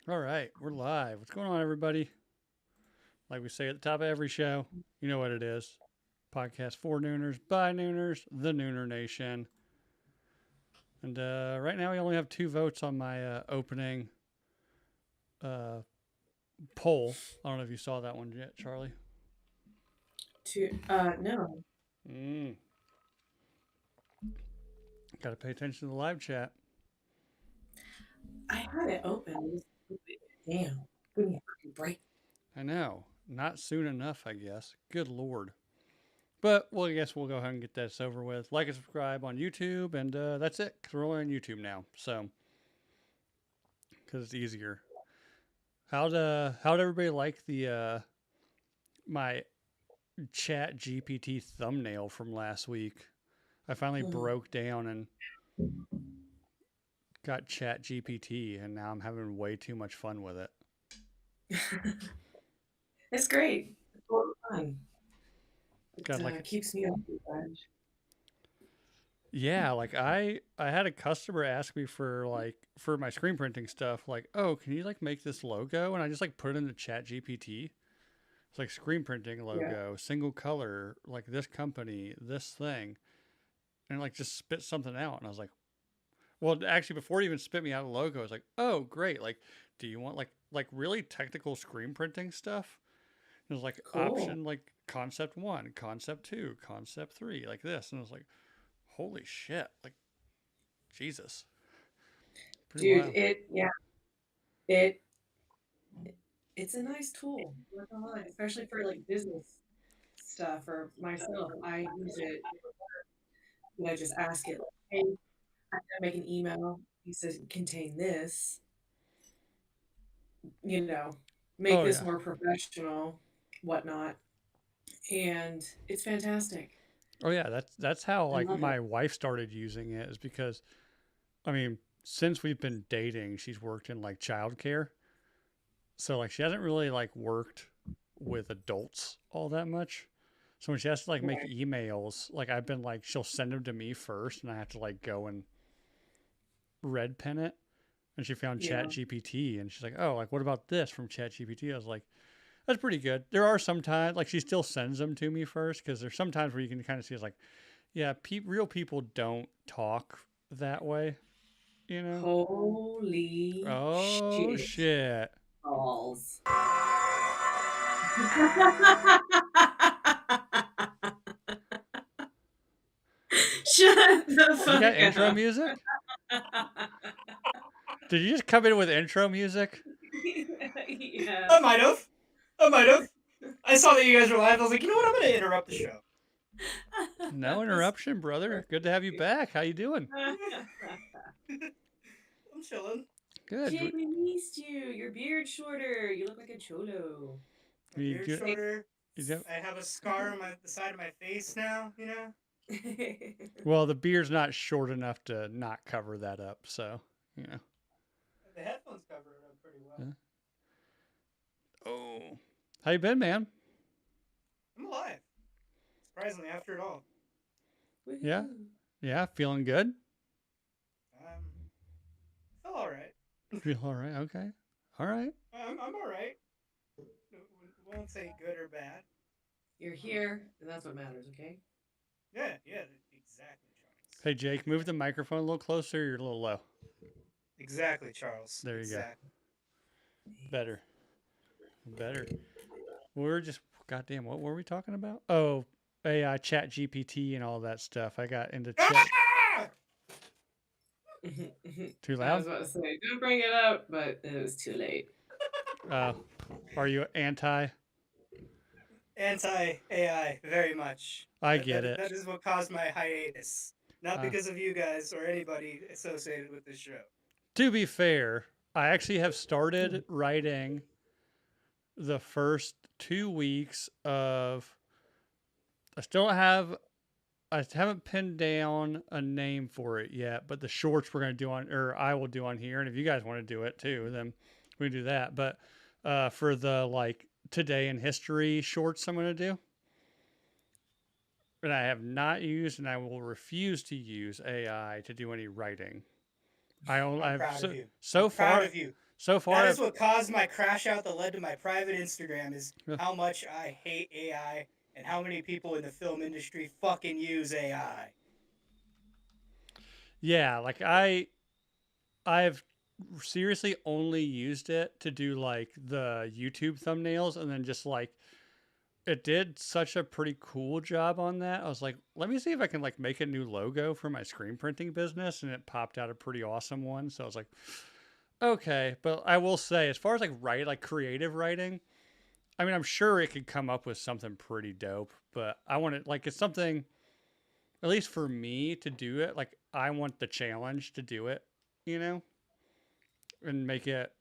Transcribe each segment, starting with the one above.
All right, we're live. What's going on, everybody? Like we say at the top of every show, you know what it is. Podcast for Nooners, by Nooners, the Nooner Nation. And right now, we only have 2 votes on my opening uh, poll. I don't know if you saw that one yet, Charlie. No. Mm, Got to pay attention to the live chat. I had it open. Damn. Give me a fucking break. I know. Not soon enough, I guess. Good Lord. But, well, I guess we'll go ahead and get this over with. Like and subscribe on YouTube, and that's it, because we're only on YouTube now. So, because it's easier. How'd everybody like the my Chat GPT thumbnail from last week? I finally Mm. broke down and got Chat GPT, and now I'm having way too much fun with it. It's great. It's a lot of fun. It Got like keeps me occupied. yeah, like I had a customer ask me for for my screen printing stuff, like, oh, can you like make this logo? And I just like put it into Chat GPT. It's like screen printing Yeah. logo, single color, like this company, this thing, and like just spit something out. And I was like, well, actually, before it even spit me out a logo, I was like, "Oh, great! Like, do you want like really technical screen printing stuff?" It was like Cool. option like concept one, concept two, concept three, like this, and I was like, "Holy shit! Like, Jesus, pretty Dude, wild." it it's a nice tool. I'm not gonna lie, especially for like business stuff or myself. I use it, just ask it, like, hey, I'm gonna make an email. He says contain this, you know, make Oh this yeah, more professional, whatnot. And it's fantastic. oh yeah. That's how I like love it. my wife started using it is because I mean, since we've been dating, she's worked in like childcare, so like she hasn't really like worked with adults all that much. So when she has to like make Right. emails, like I've been like she'll send them to me first, and I have to like go and red pen it. And she found Chat Yeah. GPT, and she's like, "Oh, like what about this from Chat GPT?" I was like, "That's pretty good." There are some times like she still sends them to me first because there's some times where you can kind of see it's like, yeah, real people don't talk that way, you know. Holy Oh shit shit! balls. Shut the You got fuck intro up. music? Did you just come in with intro music? Yeah. I might have. I might have. I saw that you guys were live. I was like, you know what? I'm going to interrupt the show. No That was interruption, brother. Good to have you perfect. back. How you doing? I'm chilling. Good. Jake, we missed you. Your beard shorter. You look like a cholo. My You beard good? Hey. shorter. You got, I have a scar on the side of my face now. You know. well, the beard's not short enough to not cover that up, so you know. The headphones cover it up pretty well. Yeah. Oh, how you been, man? I'm alive. Surprisingly, after it all. Yeah, Woohoo. yeah, feeling good. I feel all right. Feel all right. Okay, all right. I'm all right. Won't say good or bad. You're here, and that's what matters, okay? Yeah, yeah, exactly, Charles. Hey, Jake, move the microphone a little closer. You're a little low. Exactly, Charles. There you go. Exactly. Better, better. We were just goddamn. What were we talking about? Oh, AI, Chat GPT, and all that stuff. I got into chat. Ah! Too I loud? was about to say, don't bring it up, but it was too late. Uh, are you anti? Anti AI, very much. I That, get that it. that is what caused my hiatus. Not Uh, because of you guys or anybody associated with this show. to be fair, I actually have started writing the first 2 weeks of. I still have. I haven't pinned down a name for it yet, but the shorts we're going to do on, or I will do on here, and if you guys want to do it too, then we can do that. But for the like today in history shorts, I'm going to do, and I have not used, and I will refuse to use AI to do any writing. I'm I've proud of you. I'm so proud far of you. so far, That is what caused my crash out that led to my private Instagram is Yeah. how much I hate AI and how many people in the film industry fucking use AI. yeah, like I've seriously only used it to do like the YouTube thumbnails, and then just like it did such a pretty cool job on that. I was like, let me see if I can like make a new logo for my screen printing business, and it popped out a pretty awesome one. So I was like, okay. But I will say, as far as like creative writing, I mean, I'm sure it could come up with something pretty dope, but I want it like it's something, at least for me to do it. Like I want the challenge to do it, you know, and make it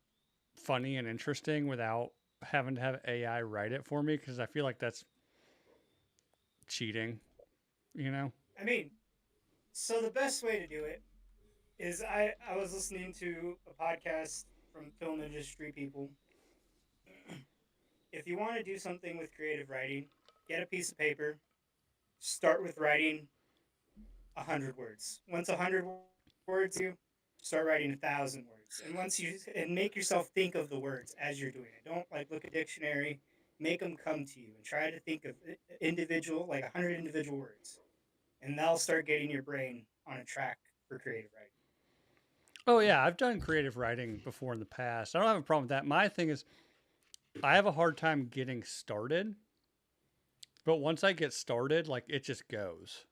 funny and interesting without having to have AI write it for me, because I feel like that's cheating, you know? I mean, so the best way to do it is I was listening to a podcast from film industry people. If you want to do something with creative writing, get a piece of paper, start with writing 100 words. Once 100 words, you start writing 1,000 words, and once you and make yourself think of the words as you're doing it. Don't like look at dictionary. Make them come to you and try to think of individual, like 100 individual words, and that'll start getting your brain on a track for creative writing. Oh yeah, I've done creative writing before in the past. I don't have a problem with that. My thing is I have a hard time getting started, but once I get started, like it just goes,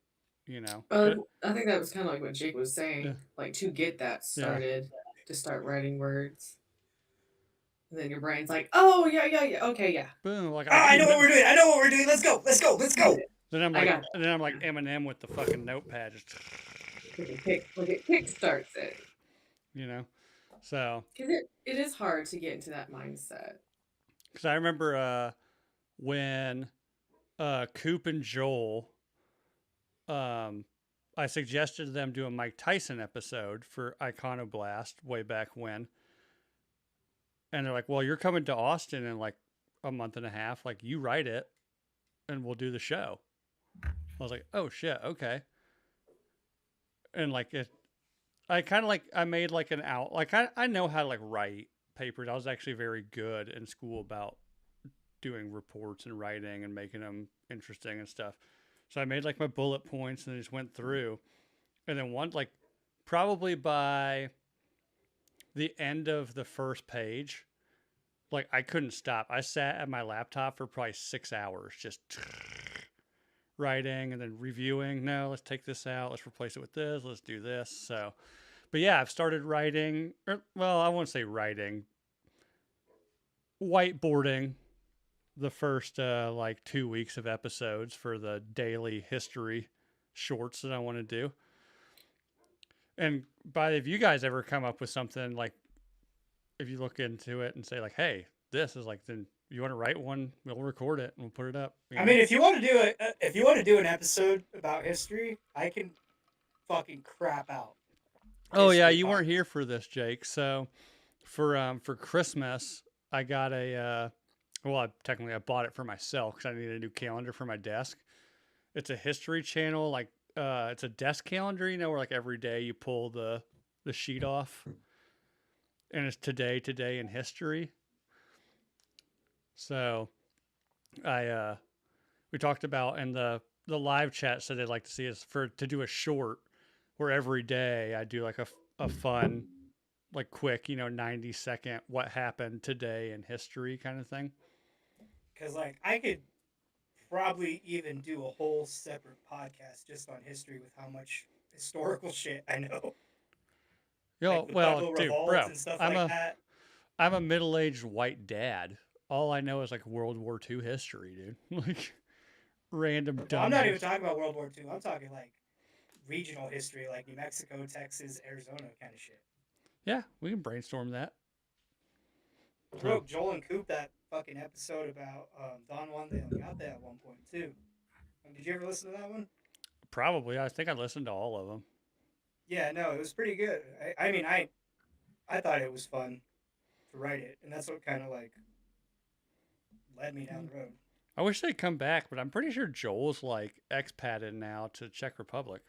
you know. I think that was kind of like what Jake was Yeah. saying. Like to get that Yeah. started, to start writing words, and then your brain's like, "Oh yeah, okay, yeah, Boom, like Oh, I I can know do what we're doing. I know what we're doing. Let's go. Let's go. Let's go. then I'm I like got and then I'm like Eminem with the fucking notepad just like it kick starts it." you know. So, Because it is hard to get into that mindset. cuz I remember when Coop and Joel I suggested them do a Mike Tyson episode for Iconoblast way back when. And they're like, "Well, you're coming to Austin in like a month and a half. Like, you write it, and we'll do the show." I was like, "Oh shit, okay." And like it, I kind of like I made like an out. Like I know how to like write papers. I was actually very good in school about doing reports and writing and making them interesting and stuff. So I made like my bullet points and just went through. And then one like probably by the end of the first page, like I couldn't stop. I sat at my laptop for probably 6 hours just writing and then reviewing. No, let's take this out. Let's replace it with this. Let's do this. So, but yeah, I've started writing. Well, I won't say writing, whiteboarding the first like 2 weeks of episodes for the daily history shorts that I want to do. And by if you guys ever come up with something like, if you look into it and say like, hey, this is like, then you want to write one, we'll record it and we'll put it up. I mean, if you want to do it, if you want to do an episode about history, I can fucking crap out. Oh yeah, history you weren't podcast. here for this, Jake. So for Christmas, I got a well, I bought it for myself because I needed a new calendar for my desk. It's a history channel, like it's a desk calendar, you know, where like every day you pull the sheet off, and it's today in history. So I we talked about, and the live chat said they'd like to see us for to do a short where every day I do like a fun, like quick, 90-second what happened today in history kind of thing. Because like I could probably even do a whole separate podcast just on history with how much historical shit I know, Yo, like the well, Pueblo dude, revolts bro, and stuff I'm like a that. I'm a middle-aged white dad. All I know is like World War II history, dude. Like random Well, I'm dumb. not even talking about World War II. I'm talking like regional history, like New Mexico, Texas, Arizona kind of shit. Yeah, we can brainstorm that. I wrote Joel and Coop that fucking episode about Don Juan de Oñate at one point too. Did you ever listen to that one? Probably. I think I listened to all of them. Yeah, no, it was pretty good. I mean, I thought it was fun to write it, and that's what kind of like led me down the road. I wish they'd come back, but I'm pretty sure Joel's like expatted now to Czech Republic.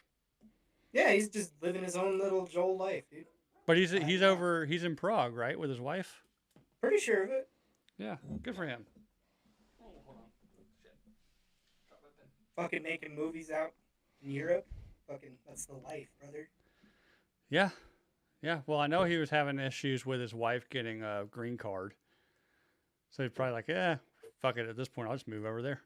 Yeah, he's just living his own little Joel life, dude. But he's in Prague, right, with his wife. Pretty sure of it. Yeah, good for him. Fucking making movies out in Europe. Fucking, that's the life, brother. Yeah, yeah. Well, I know he was having issues with his wife getting a green card, so he's probably like, yeah, fuck it. At this point, I'll just move over there.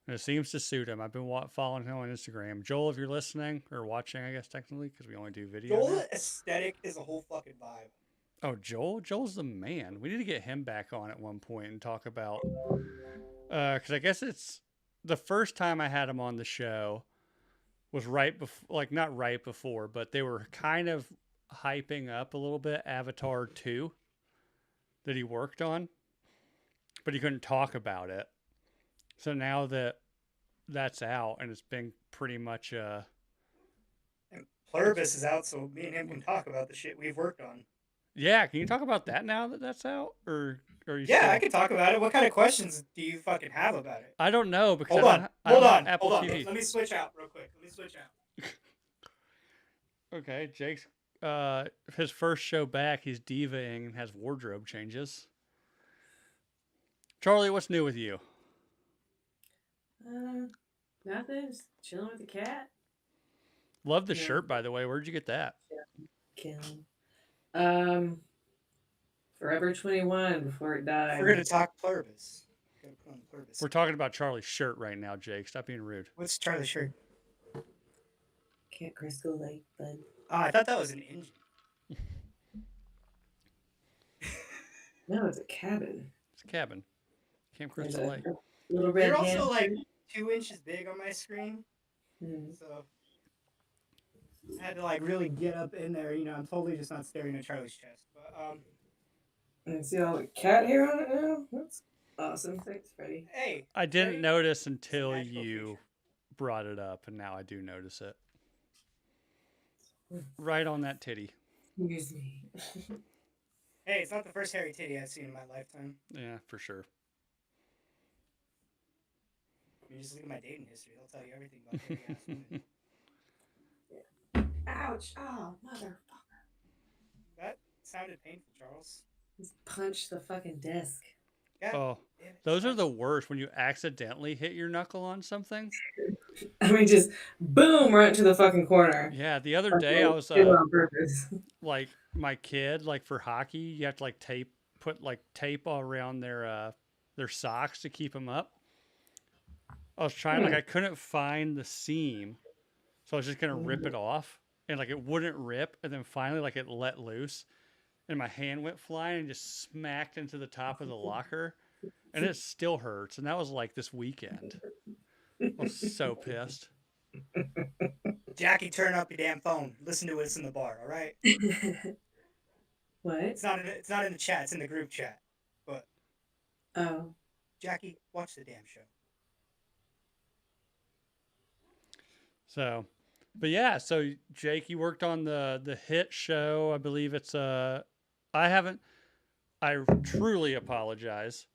And it seems to suit him. I've been following him on Instagram. Joel, if you're listening or watching, I guess technically, because we only do video. Joel's now. aesthetic is a whole fucking vibe. Oh, Joel's the man. We need to get him back on at one point and talk about, because I guess it's the first time I had him on the show was right before, like not right before, but they were kind of hyping up a little bit Avatar 2 that he worked on, but he couldn't talk about it. So now that that's out and it's been pretty much And Pluribus is out, so me and him can talk about the shit we've worked on. yeah. Can you talk about that now that that's out, or you? Yeah, still... I can talk about it. What kind of questions do you fucking have about it? I don't know because Hold on. Apple TV. Let me switch out real quick. Okay, Jake's his first show back. He's divaing and has wardrobe changes. Charlie, what's new with you? Nothing. Just chilling with the cat. Love the Yeah. shirt, by the way. Where'd you get that? Killing. Forever 21 before it died. We're gonna talk Pluribus. Gotta put on the Pluribus. We're talking about Charlie's shirt right now, Jake. Stop being rude. What's Charlie's shirt? Camp Crystal Lake, bud. Oh, I thought that was an engine. No, it's a cabin. It's a cabin. Camp There's Crystal a Lake. little red You're hand. also like 2 inches big on my screen, Hmm. so I had to like really get up in there. You know, I'm totally just not staring at Charlie's chest. But And see all the cat hair on it now? That's awesome. Thanks, Freddie. hey, I didn't Right? notice until magical you creature. brought it up, and now I do notice it. Right on that titty. Excuse me. hey, it's not the first hairy titty I've seen in my lifetime. Yeah, for sure. I mean, just look at my dating history. They'll tell you everything about hairy ass women. Ouch. Oh, motherfucker. That sounded painful, Charles. Just punch the fucking desk. God Oh, damn it. those are the worst when you accidentally hit your knuckle on something. I mean, just boom, right to the fucking corner. Yeah, the other day I was Did it on purpose. like my kid, like for hockey, you have to like put tape all around their socks to keep them up. I was trying, like I couldn't find the seam, so I was just gonna rip it off, and like it wouldn't rip, and then finally like it let loose, and my hand went flying and just smacked into the top of the locker, and it still hurts, and that was like this weekend. I was so pissed. Jackie, turn up your damn phone. Listen to us in the bar, all right? What? It's not in the chat. It's in the group chat. But Oh. Jackie, watch the damn show. So, but yeah, so Jake, you worked on the hit show. I believe it's I truly apologize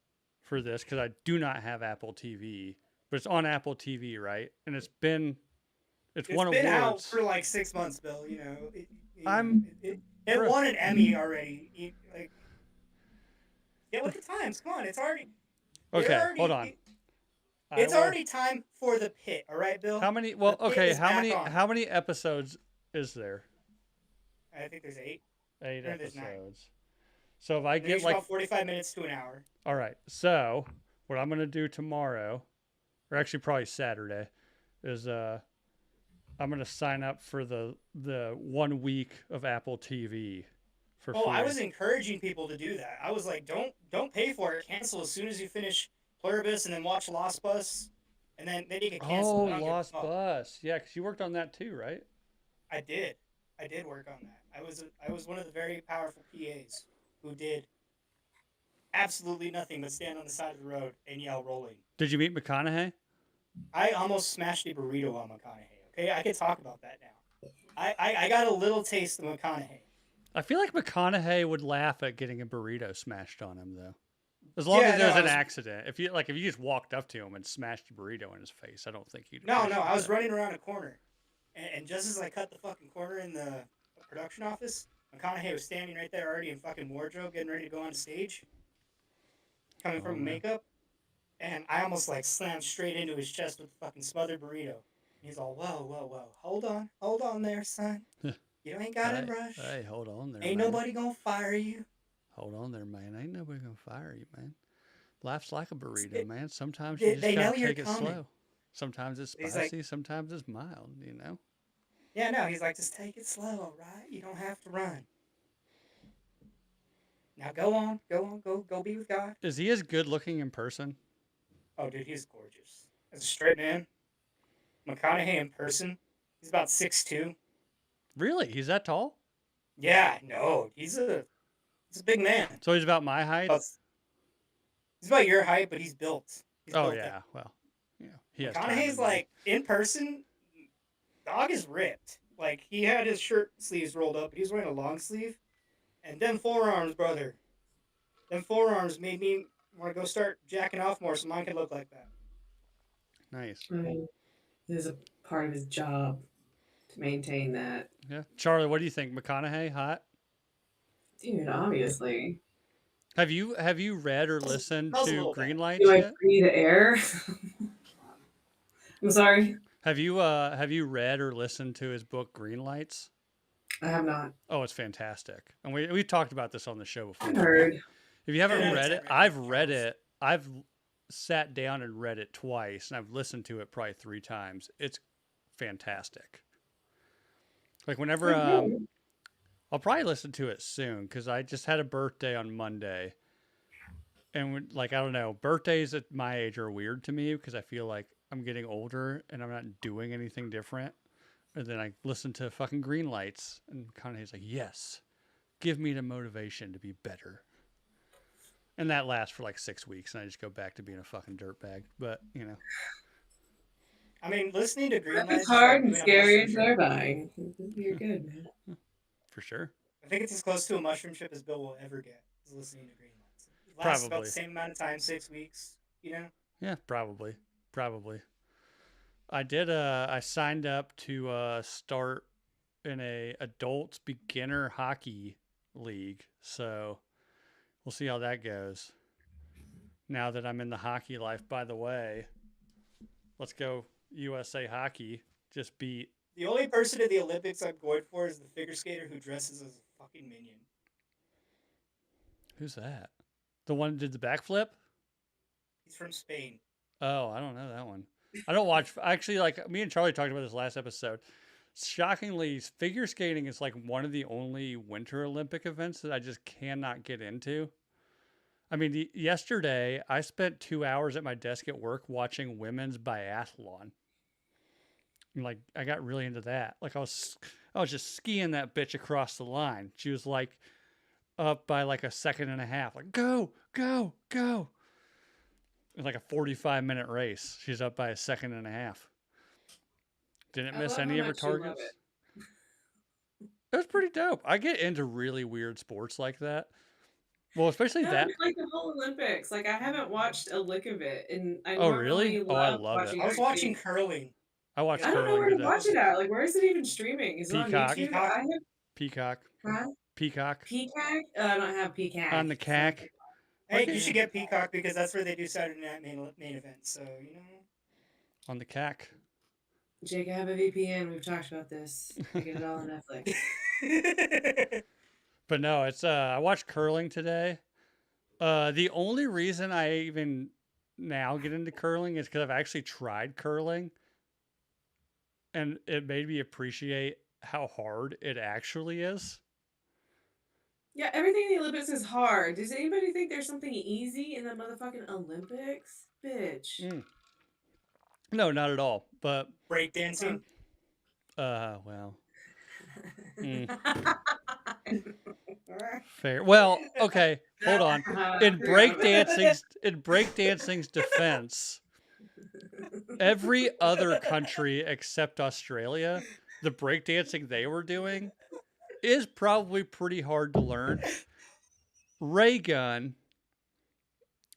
for this because I do not have Apple TV, but it's on Apple TV, right? And it's won It's been out awards. for like 6 months, Bill. You know, I'm- it won an Emmy already. Like, get with the times. Come on, it's already. Okay, already- hold on. It's I will- already time for the pit. All right, Bill. How many? Well, The pit okay. is back on. How many episodes is there? I think there's 8. 8 Or there's 9. episodes. So if I I get like, about 45 minutes to an hour. all right. So what I'm gonna do tomorrow, or actually probably Saturday, is I'm gonna sign up for the 1 week of Apple TV for free. Oh, I was encouraging people to do that. I was like, don't pay for it. Cancel as soon as you finish Pluribus, and then watch Lost Bus, and then you can cancel. Oh, I don't give a Lost fuck. Bus. Yeah, because you worked on that too, right? I did work on that. I was one of the very powerful PAs who did absolutely nothing but stand on the side of the road and yell rolling. Did you meet McConaughey? I almost smashed a burrito on McConaughey. Okay, I can talk about that now. I got a little taste of McConaughey. I feel like McConaughey would laugh at getting a burrito smashed on him, though. As long as there's an accident. If you just walked up to him and smashed a burrito in his face, I don't think he'd. No, appreciate I was that. running around a corner, and just as I cut the fucking corner in the production office, McConaughey was standing right there already in fucking wardrobe, getting ready to go on stage, coming Oh, from man. makeup, and I almost like slammed straight into his chest with a fucking smothered burrito. He's all, whoa, hold on there, son. You ain't gotta rush. Hey, hold on there, Ain't man. nobody gonna fire you. Hold on there, man. Ain't nobody gonna fire you, man. Life's like a burrito, It- man. Sometimes they- you just they know gotta you're take it coming. slow. Sometimes it's He's like- spicy, sometimes it's mild, you know? Yeah, no, he's like, just take it slow, all right? You don't have to run. Now go be with God. Is he as good looking in person? Oh, dude, he's gorgeous. As a straight man, McConaughey in person, he's about 6'2". Really? He's that tall? Yeah, no, he's a big man. So he's about my height? He's about your height, but he's built. He's Oh, built yeah. Well, yeah. He has time McConaughey's to be- like, in person, dog is ripped. Like, he had his shirt sleeves rolled up, but he was wearing a long sleeve. And them forearms, brother. Them forearms made me want to go start jacking off more so mine could look like that. Nice. I mean, this is a part of his job to maintain that. Yeah. Charlie, what do you think? McConaughey, hot? Dude, obviously. Have you read or listened Smells a to little bad. Green Lights Do I yet? breathe air? I'm sorry. Have you read or listened to his book Green Lights? I have not. Oh, it's fantastic. And we've talked about this on the show before. I've heard. If you haven't Yeah, read it's it, at I've Redwood read House. it. I've sat down and read it twice, and I've listened to it probably 3 times. It's fantastic. Like whenever I'll probably listen to it soon because I just had a birthday on Monday, and like I don't know, birthdays at my age are weird to me because I feel like I'm getting older and I'm not doing anything different. And then I listen to fucking Green Lights, and Kanye's like, "Yes, give me the motivation to be better." And that lasts for like 6 weeks, and I just go back to being a fucking dirtbag. But you know, I mean, listening to Green Lights. It's is hard like and doing a scary and mushroom trip. terrifying. You're good, man. for sure. I think it's as close to a mushroom trip as Bill will ever get, is listening to Green Lights. It lasts about Probably. the same amount of time, 6 weeks, you know? Yeah, probably. I did. I signed up to start in a adults beginner hockey league, so we'll see how that goes. Now that I'm in the hockey life, by the way, let's go USA Hockey. Just beat. The only person in the Olympics I'm going for is the figure skater who dresses as a fucking minion. Who's that? The one who did the backflip? He's from Spain. Oh, I don't know that one. I don't watch. Actually, like me and Charlie talked about this last episode. Shockingly, figure skating is like one of the only Winter Olympic events that I just cannot get into. I mean, yesterday I spent 2 hours at my desk at work watching women's biathlon. And like I got really into that. Like I was just skiing that bitch across the line. She was like up by like a second and a half. Like go. It was like a 45-minute race. She's up by a second and a half. Didn't I miss love any how of her much you love targets. it. It was pretty dope. I get into really weird sports like that. Well, especially No, that. like the whole Olympics. Like I haven't watched a lick of it, and I Oh, really? normally Oh, I love love it. watching I was watching hockey. curling. I watched I don't know curling where to today. watch it at. Like, where is it even streaming? Is it Peacock. on YouTube? Peacock. I have Peacock. huh? Peacock. Peacock. I don't have Peacock. On the CAC. Hey, Okay. you should get Peacock because that's where they do Saturday Night main event. So, you know. On the CAC. Jake, I have a VPN. We've talked about this. I get it all on Netflix. But no, it's I watched curling today. The only reason I even now get into curling is because I've actually tried curling, and it made me appreciate how hard it actually is. Yeah, everything in the Olympics is hard. Does anybody think there's something easy in the motherfucking Olympics? Bitch. Mm. No, not at all. But Breakdancing. well, fair. Well, okay, hold on. In breakdancing's defense, every other country except Australia, the breakdancing they were doing is probably pretty hard to learn. Ray Gun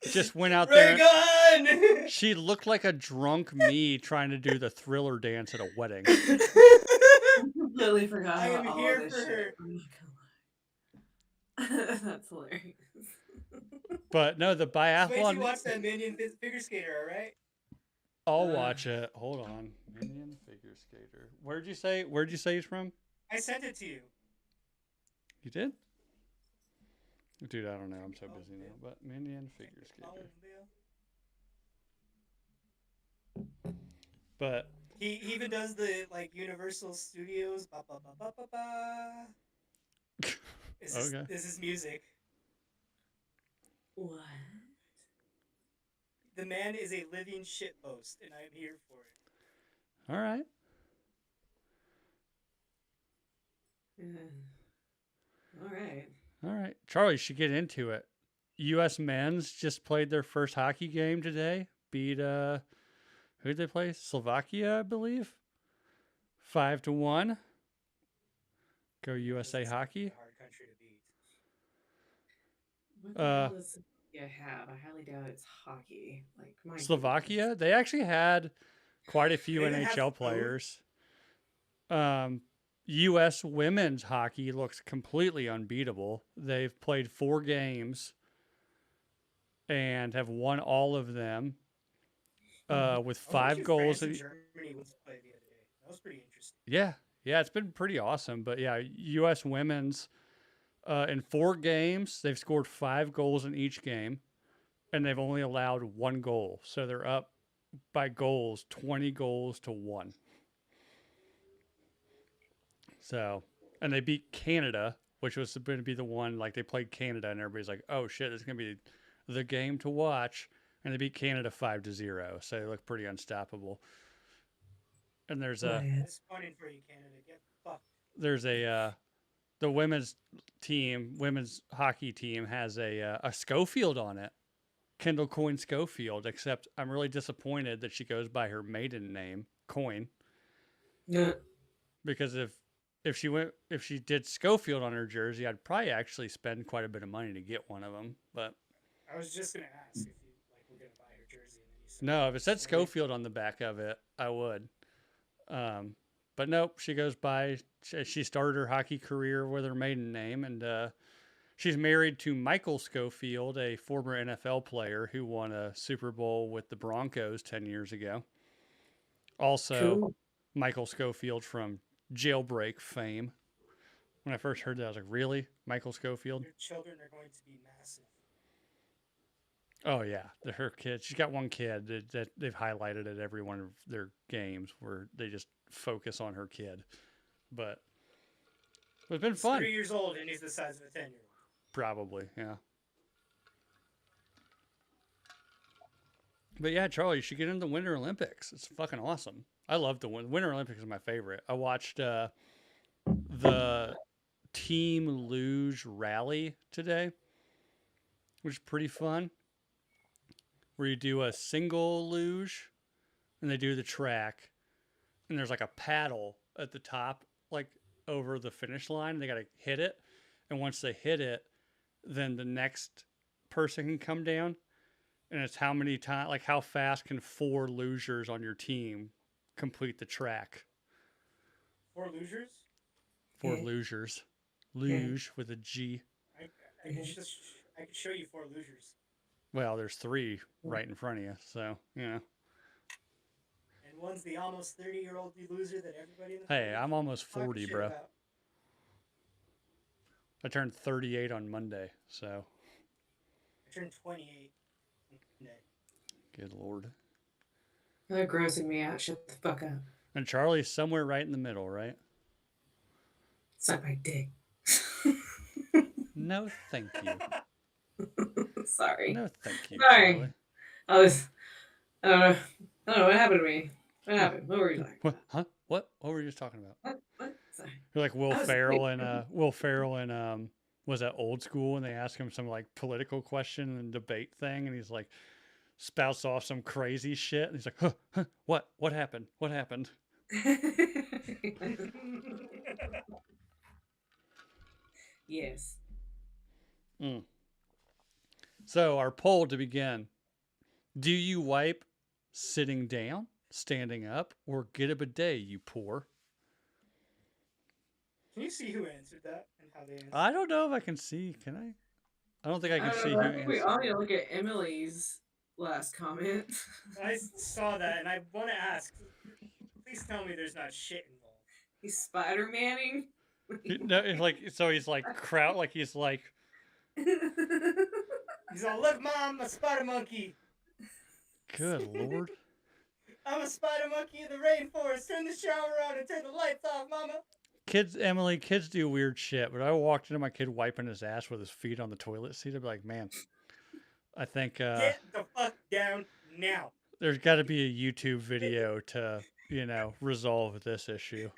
just went out there. Gun! She looked like a drunk me trying to do the Thriller dance at a wedding. completely forgot I about am all here this for shit. her. I'm not gonna lie. That's hilarious. But no, the Just wait till you biathlon. watch that Minion figure skater, all right? I'll watch it. Hold on. Minion figure skater. Where'd you say he's from? I sent it to you. You did? Dude, I don't know. I'm so Oh, busy yeah. now. But Minion figure Oh, skater. yeah. But He even does the like Universal Studios. Ba, ba, ba, ba, ba, ba. okay. This is music. What? The man is a living shitpost, and I'm here for it. All right. All right. All right. Charlie should get into it. U.S. men's just played their first hockey game today. Beat who'd they play? Slovakia, I believe. 5-1. Go USA hockey. A hard country to beat. What the hell does Slovakia have? I highly doubt it's hockey. Like my Slovakia, they actually had quite a few They didn't have NHL food? players. U.S. women's hockey looks completely unbeatable. They've played 4 games and have won all of them with I wonder 5 who goals. France and Germany went to play the other day. That was pretty interesting. Yeah, it's been pretty awesome. But yeah, U.S. women's in 4 games, they've scored 5 goals in each game, and they've only allowed 1 goal. So they're up by goals, 20 goals to 1. So, and they beat Canada, which was going to be the one, like they played Canada, and everybody's like, oh shit, it's going to be the game to watch. And they beat Canada 5-0. So they look pretty unstoppable. And there's a. Disappointing for you, Canada. Get fucked. There's a the women's hockey team has a Schofield on it, Kendall Coyne Schofield. Except I'm really disappointed that she goes by her maiden name, Coyne, Yeah. because if she did Schofield on her jersey, I'd probably actually spend quite a bit of money to get one of them. But I was just gonna ask if you like were gonna buy her jersey, and then you said no, if it said Schofield on the back of it, I would. But nope, she goes by. She started her hockey career with her maiden name, and she's married to Michael Schofield, a former NFL player who won a Super Bowl with the Broncos 10 years ago. Also, Cool. Michael Schofield from Jailbreak fame. When I first heard that, I was like, really? Michael Schofield? your children are going to be massive. Oh, yeah. Her kid. She's got one kid that they've highlighted at every one of their games where they just focus on her kid. But it's been He's fun. 3 years old, and he's the size of a 10-year-old. Probably, yeah. But yeah, Charlie, you should get into the Winter Olympics. It's fucking awesome. I love the Winter Olympics is my favorite. I watched the team luge rally today, which is pretty fun. Where you do a single luge, and they do the track, and there's like a paddle at the top, like over the finish line. And they gotta hit it, and once they hit it, then the next person can come down, and it's how many times, like how fast can 4 lugers on your team complete the track. 4 losers? 4 Yeah. lugers, luge with a G. I could show you 4 losers. Well, there's 3 right in front of you, so And one's the almost 30-year-old loser that everybody in the hey, family I'm almost talks 40, shit bro. about. I turned 38 on Monday, so I turned 28. Monday. good lord. They're grossing me out. Shut the fuck up. And Charlie's somewhere right in the middle, right? Suck my dick. No, thank you. Sorry. No, thank you, Sorry. Charlie. I don't know what happened to me. What happened? What were you talking What? about? Huh? What were you just talking about? What? Sorry. You're like Will I was Ferrell like- and Will Ferrell and was that Old School, and they ask him some like political question and debate thing, and he's like spouts off some crazy shit, and he's like, huh, what happened? What happened? Yes. So our poll to begin: do you wipe sitting down, standing up, or get a bidet? You poor. Can you see who answered that and how they answered? I don't know if I can see. Can I? I don't think I I can don't see know, who I think we answered. all need to look at Emily's last comment. I saw that and I want to ask. Please tell me there's not shit involved. He's Spider-Manning. No, it's like so he's like crowd like he's like He's all, look, Mom, I'm a spider monkey. good lord. I'm a spider monkey in the rainforest. Turn the shower on and turn the lights off, Mama. Kids, Emily, kids do weird shit. But I walked into my kid wiping his ass with his feet on the toilet seat. I'd be like, man, I think Get the fuck down now. there's got to be a YouTube video to, resolve this issue.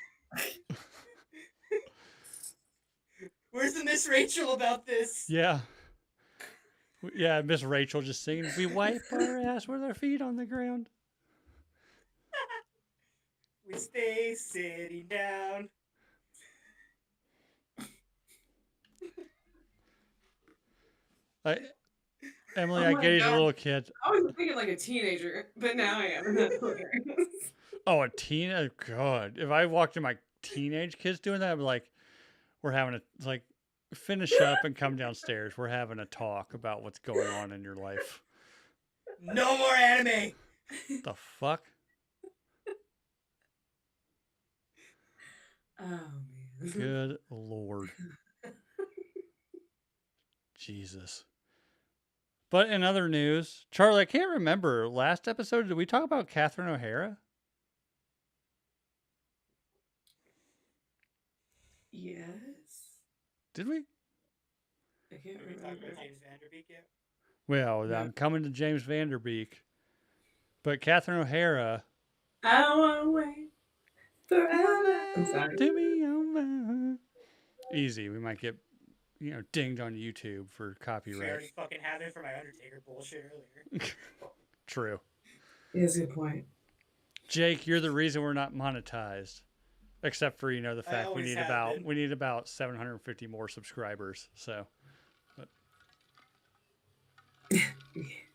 Where's the Miss Rachel about this? Yeah. Yeah, Miss Rachel just singing, we wipe our ass with our feet on the ground. We stay sitting down. Emily, Oh I my get he's a God. little kid. I was thinking like a teenager, but now I am. Oh, a teen? God. If I walked in my teenage kids doing that, I'd be like, we're having finish up and come downstairs. We're having a talk about what's going on in your life. No more anime. The fuck? Oh man. Good lord. Jesus. But in other news, Charlie, I can't remember. Last episode, did we talk about Catherine O'Hara? Yes. Did we? I can't Did we talk remember. about James Vanderbeek yet? Well, No. I'm coming to James Vanderbeek. But Catherine O'Hara. I don't want to wait forever. I'm sorry. To be over. Easy. We might get, dinged on YouTube for We copyright. already fucking have it for my Undertaker bullshit earlier. True. That's a good point. Jake, you're the reason we're not monetized. Except for, the fact we always need have been. we need about 750 more subscribers. So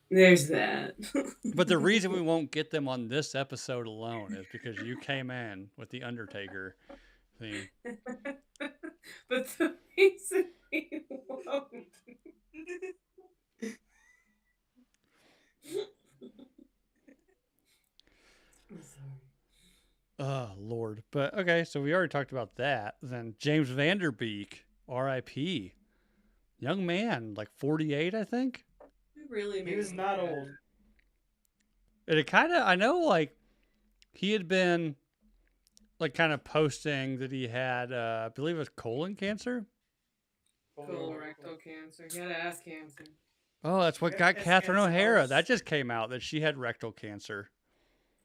There's that. but the reason we won't get them on this episode alone is because you came in with the Undertaker theme. But the reason we won't. I'm sorry. Oh Lord. But okay, so we already talked about that. Then James Vanderbeek, R.I.P. Young man, like 48, I think. It really He made was me not sad. old. And it kind of, I know, like, he had been, like, kind of posting that he had, I believe it was colon cancer. Colorectal cancer. He had ass cancer. Oh, that's what Yeah, got that's Catherine cancer O'Hara. most. That just came out that she had rectal cancer.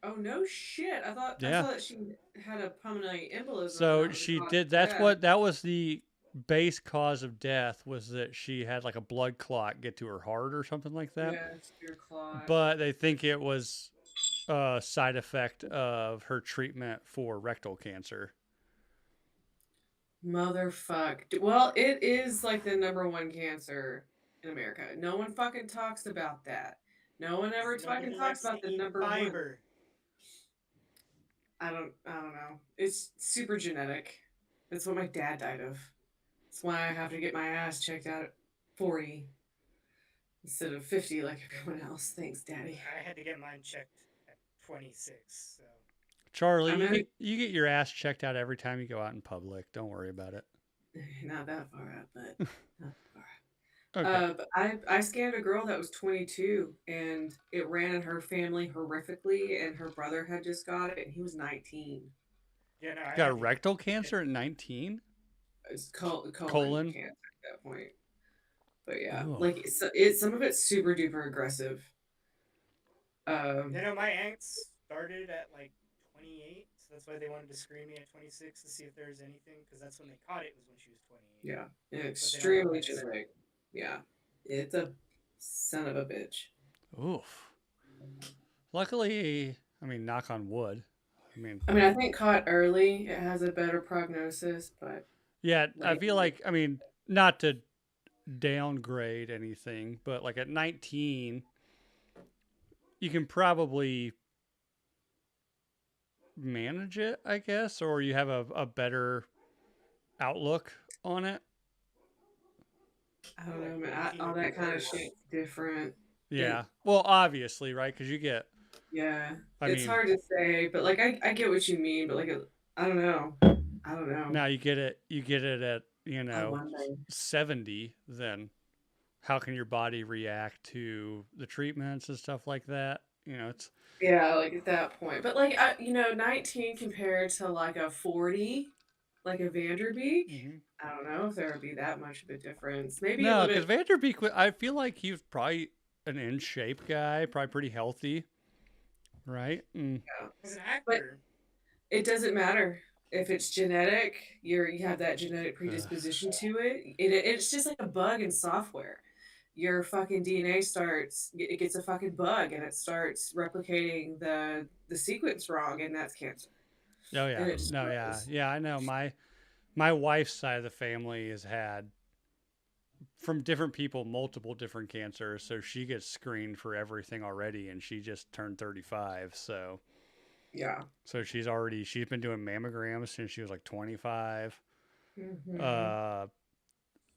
Oh no shit! I thought Yeah. she had a pulmonary embolism. So That was she not did. That's bad. what. That was the base cause of death. Was that she had like a blood clot get to her heart or something like that. Yeah, spear clot. But they think it was a side effect of her treatment for rectal cancer. Motherfuck. Well, it is like the #1 cancer in America. No one fucking talks about that. No one ever fucking talks about the #1. fiber. I don't know. It's super genetic. That's what my dad died of. That's why I have to get my ass checked out at 40 instead of 50 like everyone else. Thanks, Daddy. I had to get mine checked at 26. So Charlie, I'm you gonna- you get your ass checked out every time you go out in public. Don't worry about it. Not that far out, but not that far out. Okay. But I scanned a girl that was 22 and it ran in her family horrifically, and her brother had just got it and he was 19. yeah, no, I Got had to- rectal cancer at 19? It's colon Colon? cancer at that point. But yeah, Ugh. like it's some of it's super duper aggressive. My aunts started at like 28, so that's why they wanted to screen me at 26 to see if there was anything, because that's when they caught it, was when she was 28. Yeah, don't extremely realize. genetic. Yeah, it's a son of a bitch. Oof. Luckily, I mean, knock on wood. I think caught early, it has a better prognosis, but Yeah, I Right. feel like, not to downgrade anything, but like at 19, you can probably manage it, I guess, or you have a better outlook on it. I don't Like, know, what man. if you All would be that kind of worse? shit's different. Yeah. Well, obviously, right? Because you get, Yeah, I it's mean, hard to say, but like I get what you mean, but like I don't know. I don't know. now you get it at, On Monday. 70, then how can your body react to the treatments and stuff like that? It's, Yeah, like at that point. But like 19 compared to like a 40, like a Vanderbeek, hmm I don't know if there would be that much of a difference. Maybe a no, little because bit. Vanderbeek, I feel like he's probably an in shape guy, probably pretty healthy, right? Yeah. As an But actor, it doesn't matter if it's genetic. You have that genetic Ugh. predisposition to it. It's just like a bug in software. Your fucking DNA it gets a fucking bug and it starts replicating the sequence wrong, and that's cancer. Oh yeah, And it just no, yeah, grows. yeah. I know my wife's side of the family has had from different people multiple different cancers, so she gets screened for everything already, and she just turned 35, Yeah. she's been doing mammograms since she was like 25. Hmm. Uh,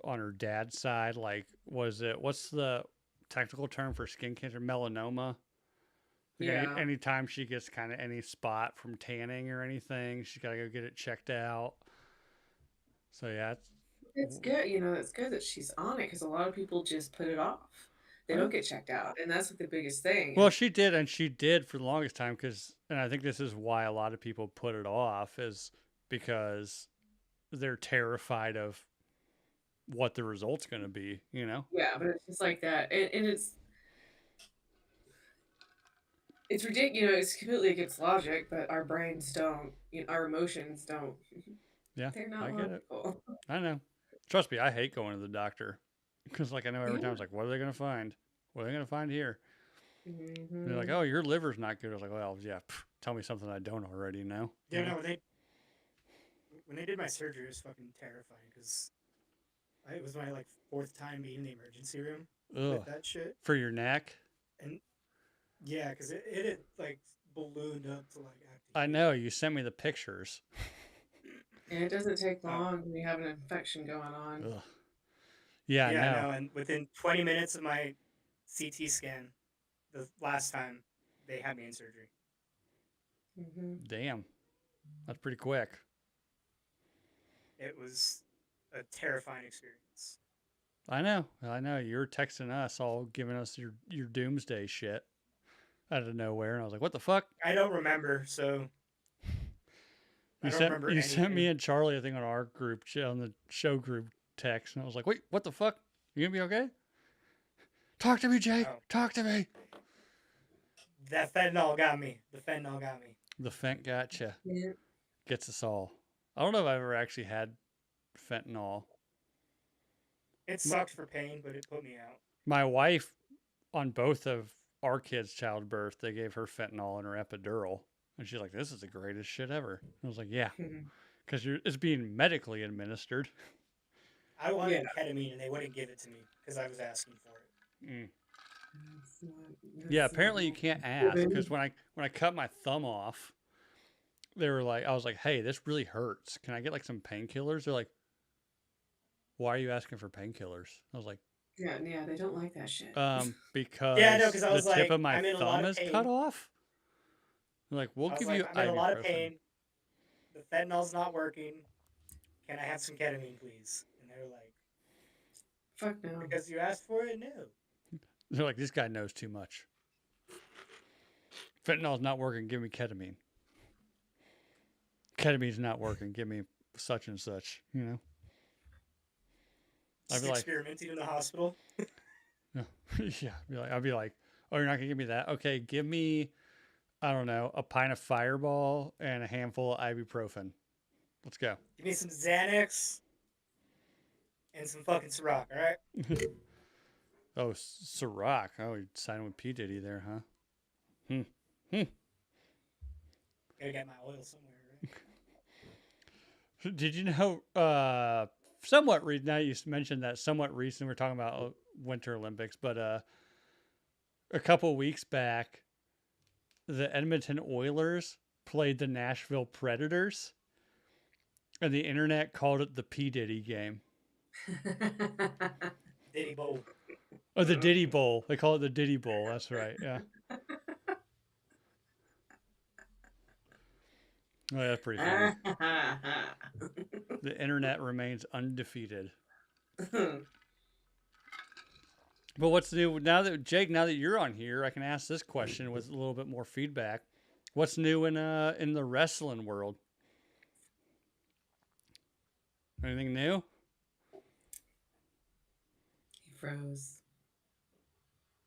on her dad's side, like, what's the technical term for skin cancer? Melanoma. Like Yeah. anytime she gets kind of any spot from tanning or anything, she's got to go get it checked out. So yeah, It's good, it's good that she's on it because a lot of people just put it off. They oh, don't get checked out, and that's like the biggest thing. well, And she did, and she did for the longest time and I think this is why a lot of people put it off is because they're terrified of what the result's going to be. yeah, but it's just like that, and it's ridiculous. It's completely against logic, but our brains don't. Our emotions don't. Yeah, They're I not get it. logical. I know. Trust me, I hate going to the doctor because, like, I know every time Yeah. it's like, what are they going to find? What are they going to find here? And they're like, Hmm. oh, your liver's not good. I was like, well, yeah, tell me something I don't already know. yeah, no, when they did my surgery, it was fucking terrifying because it was my like fourth time being in the emergency room Ugh. with that shit, For your neck? and yeah, because it had like ballooned up to like active I heat. know. You sent me the pictures. And it doesn't take Uh, long when you have an infection going on. Ugh. Yeah, I yeah, know. no, and within 20 minutes of my CT scan, the last time they had me in surgery. Hmm. Damn. That's pretty quick. It was a terrifying experience. I know. I know. You were texting us, all giving us your doomsday shit out of nowhere. And I was like, what the fuck? I don't remember, so I don't remember You sent me anything. and Charlie, I think, on our group, on the show group text. And I was like, wait, what the fuck? You gonna be okay? Talk to me, Jake. Oh, Talk to me. that fentanyl got me. The fentanyl got me. The fent gotcha. Yeah. Gets us all. I don't know if I've ever actually had fentanyl. It sucked for pain, but it put me out. My wife, on both of our kids' childbirth, they gave her fentanyl in her epidural. And she's like, this is the greatest shit ever. I was like, yeah, because it's being medically administered. I Yeah. wanted ketamine, and they wouldn't give it to me because I was asking for it. Mm. That's Yeah, not apparently you can't ask given. because when I cut my thumb off, they were like, I was like, hey, this really hurts. Can I get like some painkillers? They're like, why are you asking for painkillers? I was like, Yeah, they don't like that shit. Yeah, no, because because I the was tip like, of my I'm in a lot thumb of is cut pain. off. They're like, we'll I was give like, you I'm in a lot of ibuprofen. pain. The fentanyl's not working. Can I have some ketamine, please? And they're like, Fuck no. because you asked for it? No. They're like, this guy knows too much. Fentanyl's not working. Give me ketamine. Ketamine's not working. Give me such and such. I'd Just be like, experimenting in the hospital. yeah. I'd be like, oh, you're not gonna give me that? Okay, give me, I don't know, a pint of Fireball and a handful of ibuprofen. Let's go. Give me some Xanax and some fucking Ciroc, all right? Oh, Ciroc. Oh, you signed with P Diddy there, huh? Hmm. Gotta get my oil somewhere, right? Did you know? Somewhat recent. Now you mentioned that somewhat recent. We're talking about Winter Olympics, but a couple weeks back, the Edmonton Oilers played the Nashville Predators, And the internet called it the P. Diddy game. Diddy Bowl. Or the Diddy Bowl. They call it the Diddy Bowl. That's right. Yeah. Oh, that's pretty funny. The internet remains undefeated. But what's new now that Jake? Now that you're on here, I can ask this question with a little bit more feedback. What's new in the wrestling world? Anything new? He froze.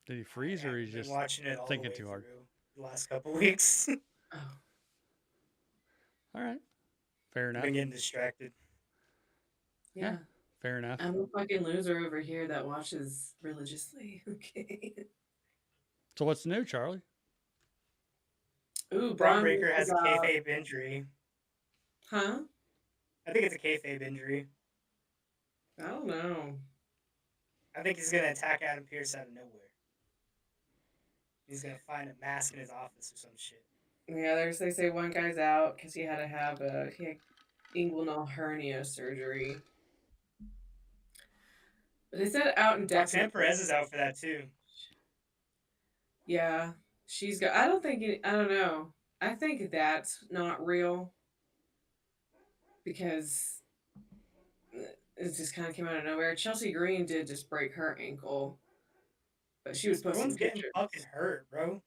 Did he freeze, or he's Been just watching it all the thinking way too hard? through the last couple weeks. Oh. All right? Fair enough. Been getting distracted. Yeah. Fair enough. I'm a fucking loser over here that watches religiously. Okay. So what's new, Charlie? Ooh, Braun Braun Breaker has a is out. kayfabe injury. Huh? I think it's a kayfabe injury. I don't know. I think he's gonna attack Adam Pearce out of nowhere. He's gonna find a mask in his office or some shit. Yeah, they say one guy's out because he had to have he had inguinal hernia surgery. But they said out Roxanne indefinitely. Perez is out for that too. Yeah, she's got. I don't know. I think that's not real because it just kind of came out of nowhere. Chelsea Green did just break her ankle, but she was posting Everyone's getting pictures. fucking hurt, bro.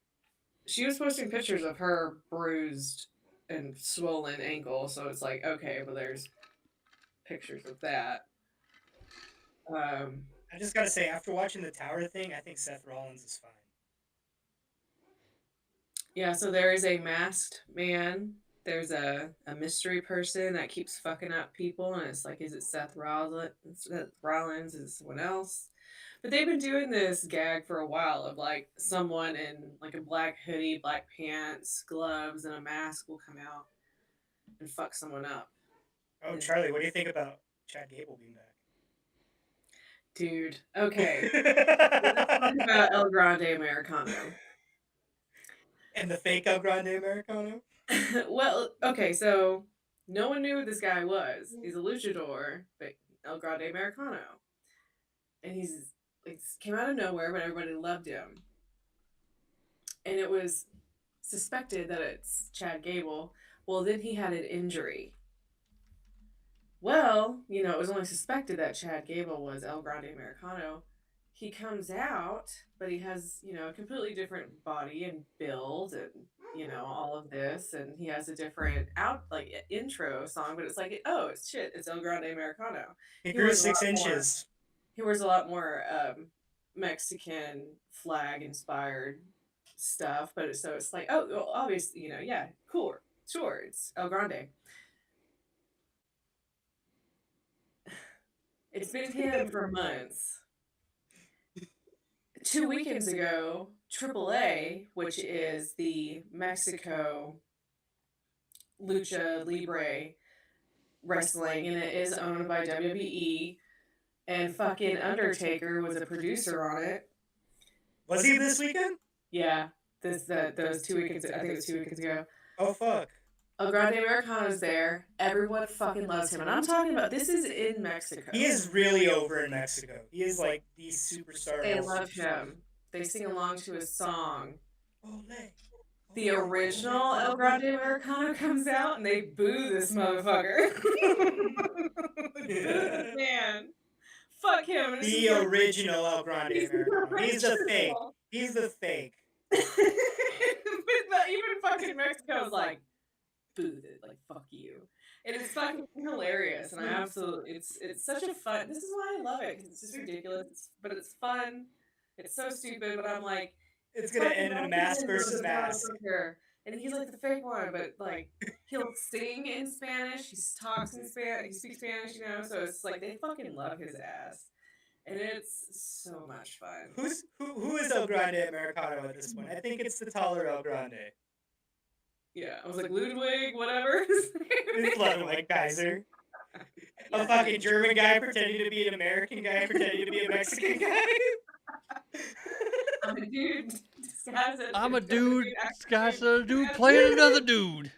She was posting pictures of her bruised and swollen ankle, so it's like, okay, well, there's pictures of that. I just gotta say, after watching the Tower thing, I think Seth Rollins is fine. Yeah, so there is a masked man. There's a mystery person that keeps fucking up people, and it's like, is it Seth Rollins? Is it someone else? But they've been doing this gag for a while of like someone in like a black hoodie, black pants, gloves, and a mask will come out and fuck someone up. Oh, Charlie, what do you think about Chad Gable being back? Dude, okay. Let's talk about El Grande Americano. And the fake El Grande Americano? Well, okay, so no one knew who this guy was. He's a luchador, but El Grande Americano. And he's like came out of nowhere, but everybody loved him. And it was suspected that it's Chad Gable. Well, then he had an injury. Well, it was only suspected that Chad Gable was El Grande Americano. He comes out, but he has, a completely different body and build and, all of this. And he has a different intro song, but it's like, oh, it's shit. It's El Grande Americano. He grew 6 inches. He wears a lot more Mexican flag inspired stuff, but it's like, oh, well, obviously, yeah, cool. Sure, it's El Grande. It's been him for months. 2 weekends ago, AAA, which is the Mexico Lucha Libre wrestling, and it is owned by WWE, and fucking Undertaker was a producer on it. Was he this weekend? Yeah, those 2 weekends. I think it was 2 weekends ago. Oh fuck. El Grande Americano's there. Everyone fucking loves him. And I'm talking about, this is in Mexico. He is really over in Mexico. He is like the superstar. They love him. They sing along to his song. Ole. The original El Grande Americano comes out and they boo this motherfucker. Boo this man. Fuck him. The original El Grande Americano. He's the fake. He's the fake. But even fucking Mexico's like, boo it, like fuck you. And it's fucking hilarious, and I absolutely, it's such a fun. This is why I love it, because it's just ridiculous, but it's fun. It's so stupid, but I'm like, it's gonna end in a mask versus mask. And he's like the fake one, but like he'll sing in Spanish, he talks in Spanish, he speaks Spanish, so it's like they fucking love his ass, and it's so much fun. Who is El Grande Americano at this point? I think it's the taller El Grande. Yeah, I was like, Ludwig, whatever. It's Ludwig Kaiser. A fucking German guy pretending to be an American guy pretending to be a Mexican guy. I'm a dude. I'm a dude playing another dude.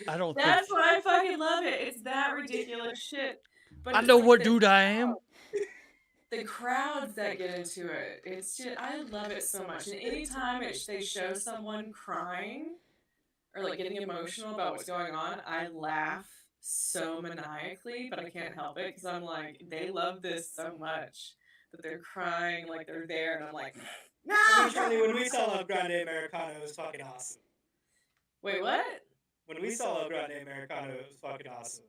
I don't think. That's why I fucking love it. It's that ridiculous shit. But I it's know like what dude I am. the crowds that get into it. It's just I love it so much. And anytime they show someone crying or like getting emotional about what's going on, I laugh so maniacally, but I can't help it because I'm like, they love this so much that they're crying like they're there, and I'm like, no. I mean, Charlie, when we saw El Grande Americano, it was fucking awesome. Wait, what? When we saw El Grande Americano, it was fucking awesome.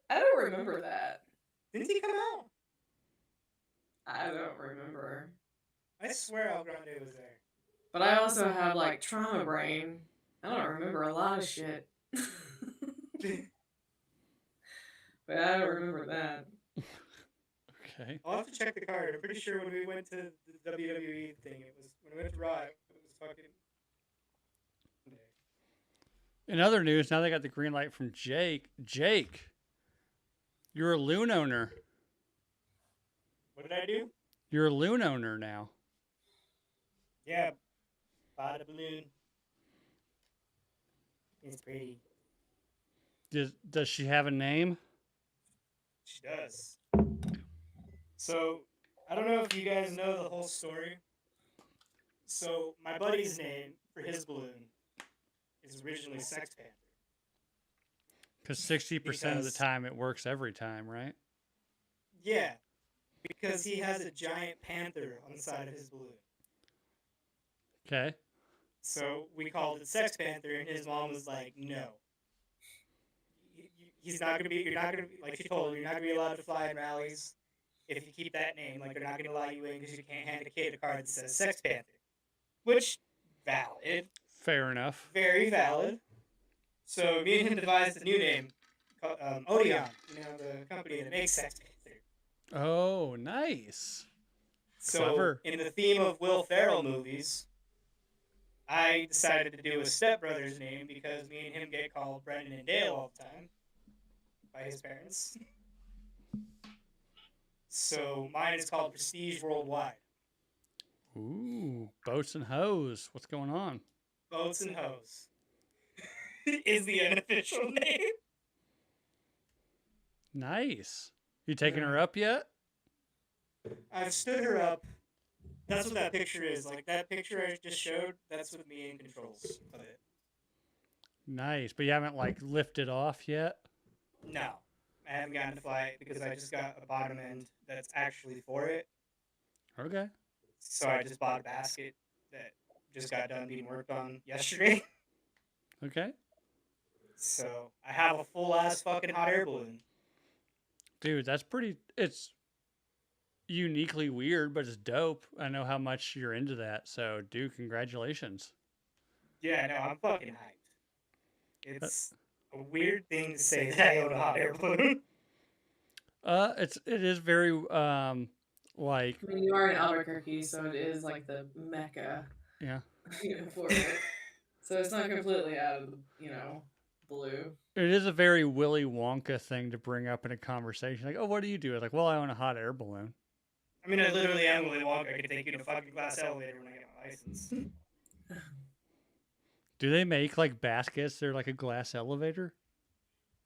I don't remember that. Didn't he come out? I don't remember. I swear El Grande was there. But I also have like trauma brain. I don't remember a lot of shit. But I don't remember that. Okay. I'll have to check the card. I'm pretty sure when we went to the WWE thing, it was when we went to Raw, it was fucking. In other news, now they got the green light from Jake. Jake, you're a loon owner. What did I do? You're a loon owner now. Yeah, bought a balloon. It's pretty. Does she have a name? She does. So, I don't know if you guys know the whole story. So, my buddy's name for his balloon is originally Sex Panther. Because 60% of the time it works every time, right? Yeah, because he has a giant panther on the side of his balloon. Okay. So we called it Sex Panther, and his mom was like, "No, he's not gonna be. You're not gonna be like she told him. You're not gonna be allowed to fly in rallies if you keep that name. Like they're not gonna allow you in because you can't hand a kid a card that says Sex Panther." Which valid, Fair enough. very valid. So me and him devised a new name called Odeon. You know, the company that makes Sex Panther. Oh, nice. So Clever. in the theme of Will Ferrell movies, I decided to do a stepbrother's name because me and him get called Brendan and Dale all the time by his parents. So mine is called Prestige Worldwide. Ooh, boats and hoes. What's going on? Boats and Hoes is the unofficial name. Nice. You taking her up yet? I've stood her up. That's what that picture is. Like that picture I just showed, that's with me in controls of it. Nice. But you haven't like lifted off yet? No. I haven't gotten to fly it because I just got a bottom end that's actually for it. Okay. So I just bought a basket that just got done being worked on yesterday. Okay. So I have a full ass fucking hot air balloon. Dude, that's pretty. It's uniquely weird, but it's dope. I know how much you're into that. So, dude, congratulations. Yeah, no, I'm fucking hyped. It's a weird thing to say that I own a hot air balloon. It is very like I mean, you are in Albuquerque, so it is like the mecca. yeah. For it. So it's not completely out of the, blue. It is a very Willy Wonka thing to bring up in a conversation. Like, oh, what do you do? It's like, well, I own a hot air balloon. I mean, I literally am Willy Wonka. I could take you to a fucking glass elevator when I get my license. Do they make like baskets? They're like a glass elevator.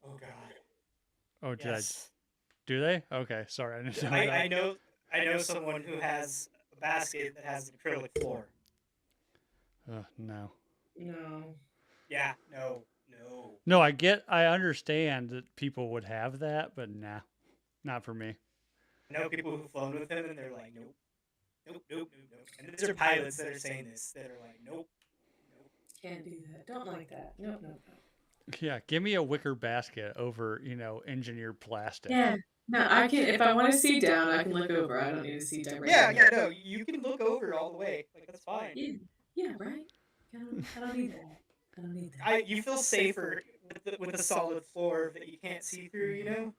Oh god. Oh, did Yes. do they? Okay, sorry, I didn't know that. I know someone who has a basket that has an acrylic floor. No. No. Yeah, no. No, I understand that people would have that, but nah, not for me. I know people who've flown with him and they're like, nope. And these are pilots that are saying this, that are like, nope. Can't do that. Don't like that. No. Yeah, give me a wicker basket over, engineered plastic. Yeah. No, I can. If I want to see down, I can look over. I don't need to see directly. Yeah, no, you can look over all the way. Like, that's fine. Yeah, right? I don't need that. I don't need that. You feel safer with a solid floor that you can't see through, you know?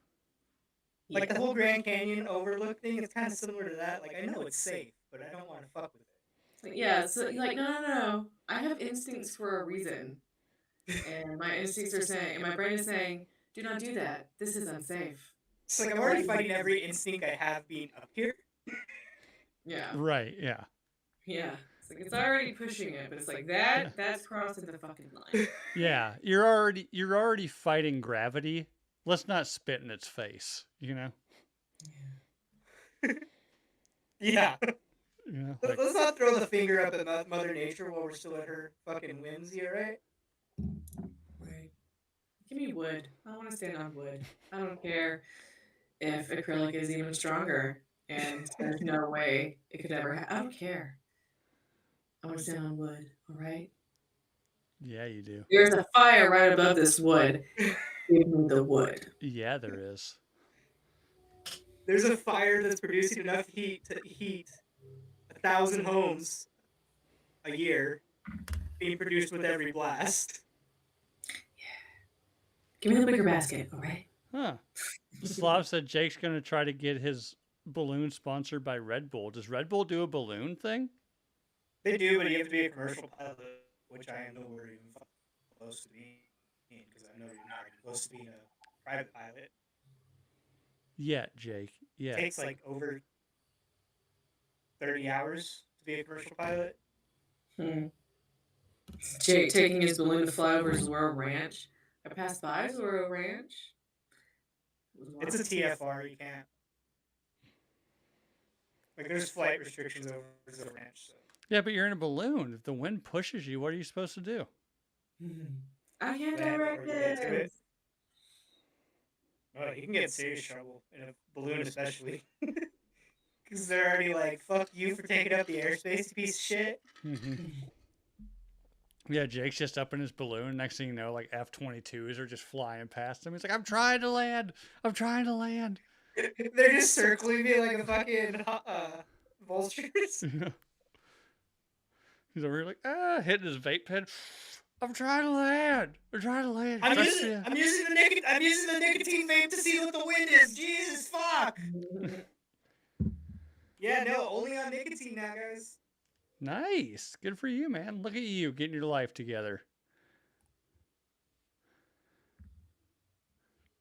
Like, the whole Grand Canyon overlook thing is kind of similar to that. Like, I know it's safe, but I don't want to fuck with it. Yeah, so like, no. I have instincts for a reason. And my instincts are saying, and my brain is saying, do not do that. This is unsafe. It's like I'm already fighting every instinct I have being up here. Yeah. Right, yeah. Yeah. Like it's already pushing it, but it's like that's crossing the fucking line. Yeah, you're already fighting gravity. Let's not spit in its face, you know? Yeah. You know, like, Let's not throw the finger up at Mother Nature while we're still at her fucking whims here, right? Right. Give me wood. I want to stand on wood. I don't care if acrylic is even stronger and there's no way it could ever I don't care. I want to stand on wood, all right? yeah, you do. There's a fire right above this wood. Give me the wood. Yeah, there is. There's a fire that's producing enough heat to heat 1,000 homes a year, being produced with every blast. Give me the bigger basket, all right? Huh. Slav said Jake's going to try to get his balloon sponsored by Red Bull. Does Red Bull do a balloon thing? They do, but you have to be a commercial pilot, which I am nowhere even close to being, because I know you're not even close to being a private pilot. Yeah, Jake. Yeah. It takes like over 30 hours to be a commercial pilot. Jake taking his balloon to fly over Zoro Ranch. I passed by Zoro Ranch. It's a TFR, you can't. Like, there's flight restrictions over Zoro Ranch. So. Yeah, but you're in a balloon. If the wind pushes you, what are you supposed to do? I can't Then, direct or you get to it. it. Oh, you can get in serious trouble in a balloon, especially. Because they're already like, fuck you for taking up the airspace, you piece of shit. Yeah, Jake's just up in his balloon. Next thing you know, like F-22s are just flying past him. He's like, I'm trying to land. I'm trying to land. They're just circling me like a fucking vultures. He's over here like, hitting his vape pen. I'm trying to land. I'm trying to land. I'm using the nicotine vape to see what the wind is. Jesus fuck. Yeah, no, only on nicotine now, guys. Nice. Good for you, man. Look at you getting your life together.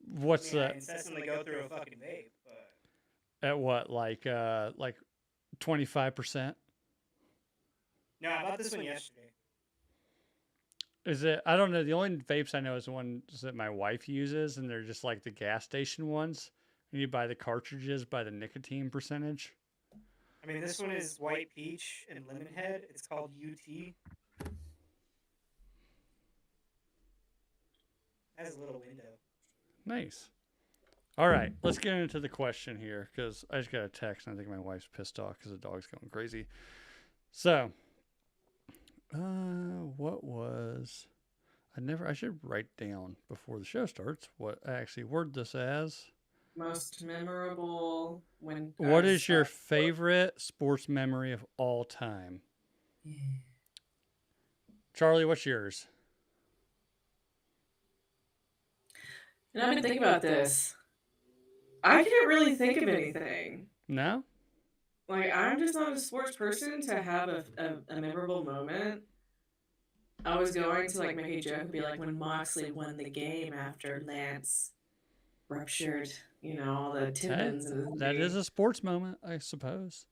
What's I incessantly go through a fucking vape, but at what, like 25%? No, I bought this one yesterday. Is it? I don't know. The only vapes I know is the ones that my wife uses, and they're just like the gas station ones. And you buy the cartridges by the nicotine percentage. I mean, this one is white peach and lemon head. It's called UT. Has a little window. Nice. All right, let's get into the question here because I just got a text and I think my wife's pissed off because the dog's going crazy. So, what was? I should write down before the show starts what I actually word this as. Most memorable when. What is your favorite sports memory of all time? Charlie, what's yours? And I've been thinking about this. I can't really think of anything. No? Like, I'm just not a sports person to have a memorable moment. I was going to, like, make a joke and be like, when Moxley won the game after Lance ruptured, all the tendons. That is a sports moment, I suppose.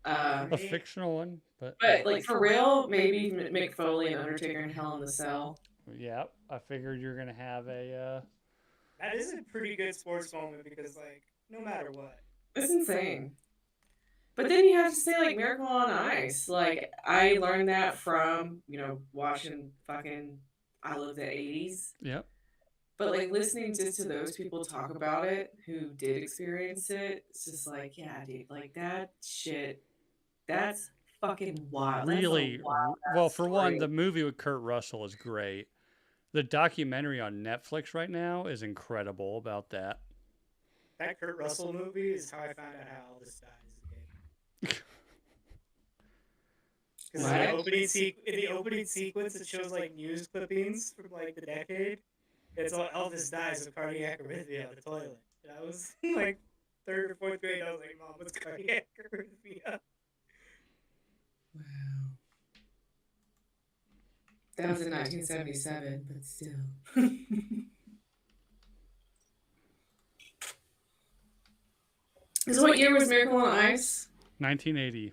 A fictional one, but like, for real, maybe Mick Foley and Undertaker in Hell in the Cell. Yeah, I figured you're going to have a... That is a pretty good sports moment because, like, no matter what. It's insane. But then you have to say, like, Miracle on Ice. Like, I learned that from, watching fucking I Love the 80s. Yep. But, like, listening just to those people talk about it who did experience it, it's just like, yeah, dude, like, that shit, that's fucking wild. Really, well, for one, the movie with Kurt Russell is great. The documentary on Netflix right now is incredible about that. That Kurt Russell movie is how I found out how Elvis died as a kid. Because in the opening sequence, it shows like news clippings from like the decade. It's all Elvis dies of cardiac arrhythmia on the toilet. And I was like 3rd or 4th grade. I was like, Mom, what's cardiac arrhythmia? Wow. That was in 1977, but still. So what year was Miracle on Ice? 1980.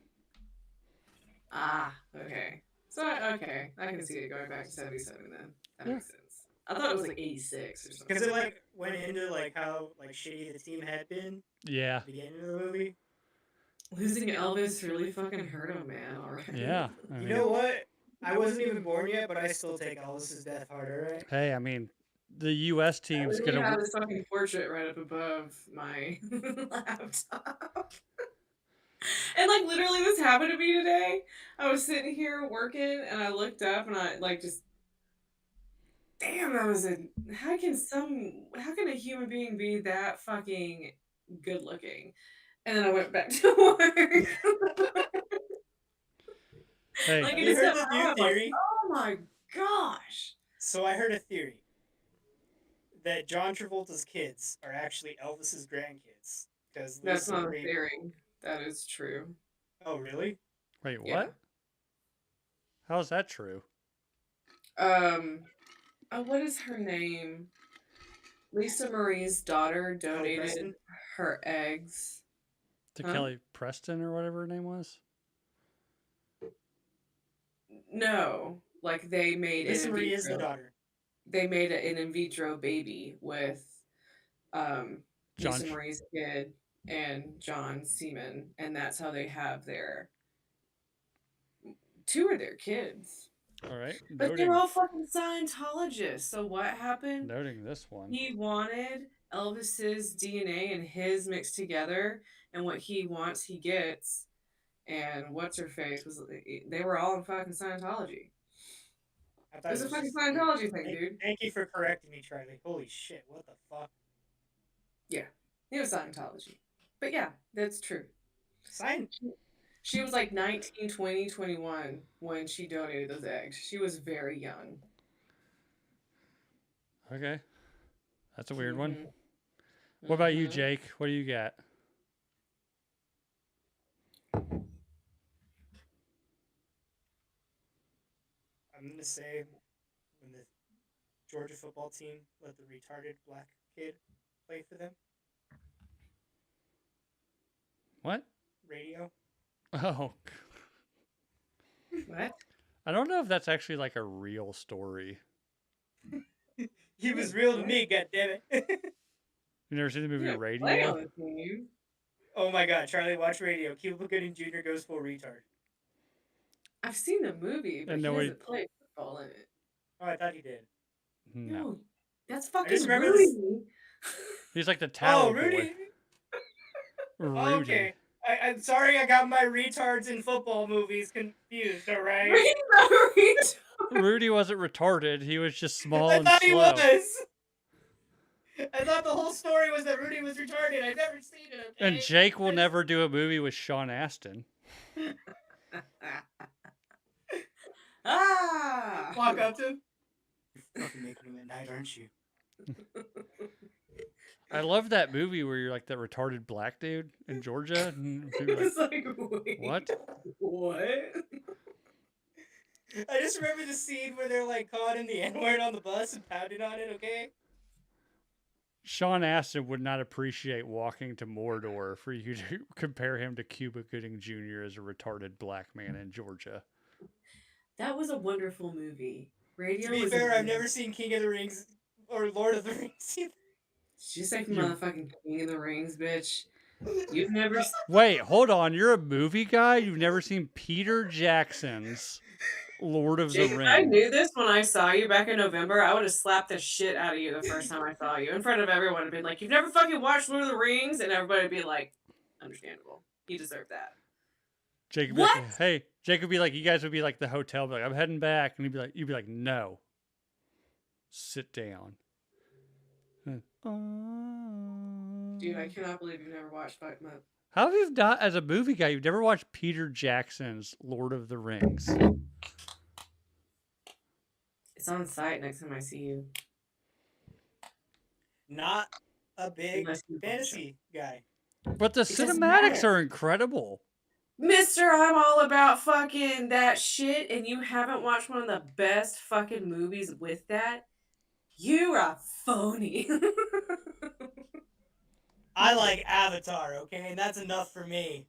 Okay. So okay, I can see it going back to 77 then. That Yeah. makes sense. I thought it was like 86 or something. Because it like went into like how like shitty the team had been Yeah. at the beginning of the movie. Losing Elvis really fucking hurt him, man. Already. Yeah. I You mean, know what? I wasn't even born yet, but I still take Elvis's death harder, right? hey, I mean, the U.S. I team's literally gonna. have his fucking portrait right up above my laptop. And like literally this happened to me today. I was sitting here working and I looked up and I like just damn, that was a how can a human being be that fucking good looking? And then I went back to work. Hey, Like Have it you just heard got the new I'm like, theory? oh my gosh. So I heard a theory that John Travolta's kids are actually Elvis's grandkids because That's Lisa not a Marie. theory. That is true. Oh, really? wait, what? Yeah. How's that true? What is her name? Lisa Marie's daughter donated Preston? her eggs. To Huh? Kelly Preston or whatever her name was? No, like they made Lisa an in Marie is the vitro. daughter. They made an in vitro baby with John. Lisa Marie's kid and John Seaman, and that's how they have their two of their kids. All right. But they're all fucking Scientologists. So what happened? Noting this one. He wanted Elvis's DNA and his mixed together, and what he wants, he gets. And what's her face was they were all in fucking Scientology. I It thought was it a was fucking just- Scientology thing, dude. Thank you for correcting me, Charlie. Holy shit, what the fuck? Yeah, it was Scientology. But yeah, that's true. Science. She was like 19, 20, 21 when she donated those eggs. She was very young. Okay. That's a weird one. Mhm. What about you, Mhm. Jake? What do you got? I'm gonna say when the Georgia football team let the retarded black kid play for them. What? Radio. Oh, What? I don't know if that's actually like a real story. He was real to me, goddammit. You never seen the movie Yeah, Radio? play on the team. Oh my god, Charlie, watch Radio. Cuba Gooding Jr. goes full retard. I've seen the movie, but And he nobody- doesn't play football in it. Oh, I thought he did. No. No, that's just fucking remember Rudy. He's like the tower Oh, Rudy. boy. Rudy. Oh, okay. I'm sorry I got my retards in football movies confused, alright? Rudy. Rudy wasn't retarded. He was just small I and thought he slow. was! I thought the whole story was that Rudy was retarded. I've never seen it, okay? And Jake will never do a movie with Sean Astin. Ah! Walk up to him. You're fucking making him at night, aren't you? I love that movie where you're like that retarded black dude in Georgia. And people are It's like, like, wait, what? What? I just remember the scene where they're like calling the N-word on the bus and pounding on it, okay? Sean Astin would not appreciate walking to Mordor for you to compare him to Cuba Gooding Jr. as a retarded black man in Georgia. That was a wonderful movie. Radio To be was fair, I've amazing. never seen King of the Rings or Lord of the Rings either. Did you say You- motherfucking King of the Rings, bitch? You've never s- Wait, hold on. You're a movie guy? You've never seen Peter Jackson's Lord of Jake, the if I Rings? knew this when I saw you back in November, I would have slapped the shit out of you the first time I saw you in front of everyone and been like, "You've never fucking watched Lord of the Rings," and everybody would be like, "Understandable. You deserve that." Jake would be like, What? hey, Jake would be like, you guys would be like the hotel, be like, I'm heading back. And you'd be like, no. Sit down. Dude, I cannot believe you've never watched Fight Month. How have you not, as a movie guy, you've never watched Peter Jackson's Lord of the Rings? It's on site next time I see you. Not a big Unless you watch fantasy guy. But the doesn't cinematics matter. are incredible. Mister, I'm all about fucking that shit, and you haven't watched one of the best fucking movies with that? You're a phony. I like Avatar, okay? And that's enough for me.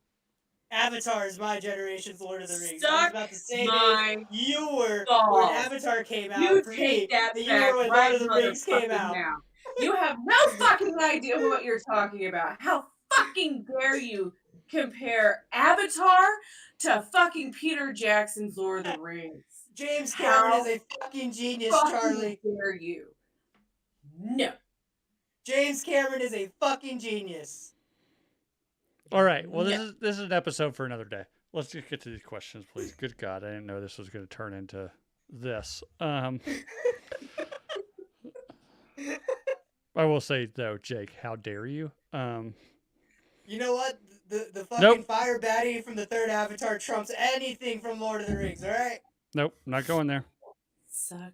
Avatar is my generation's Lord of the Rings. I was Suck about the same my age you were when balls. Avatar came out. You For take me, that that you back were when right Lord of the Rings came motherfucking out. now. You have no fucking idea what you're talking about. How fucking dare you compare Avatar to fucking Peter Jackson's Lord of the Rings? James Cameron How is a fucking genius, fucking Charlie. dare you? No. James Cameron is a fucking genius. All right. Well, No. this is an episode for another day. Let's just get to these questions, please. Good God, I didn't know this was going to turn into this. I will say though, Jake, how dare you? You know what? The fucking Nope. fire baddie from the third Avatar trumps anything from Lord of the Rings. All right. Nope, not going there. Suck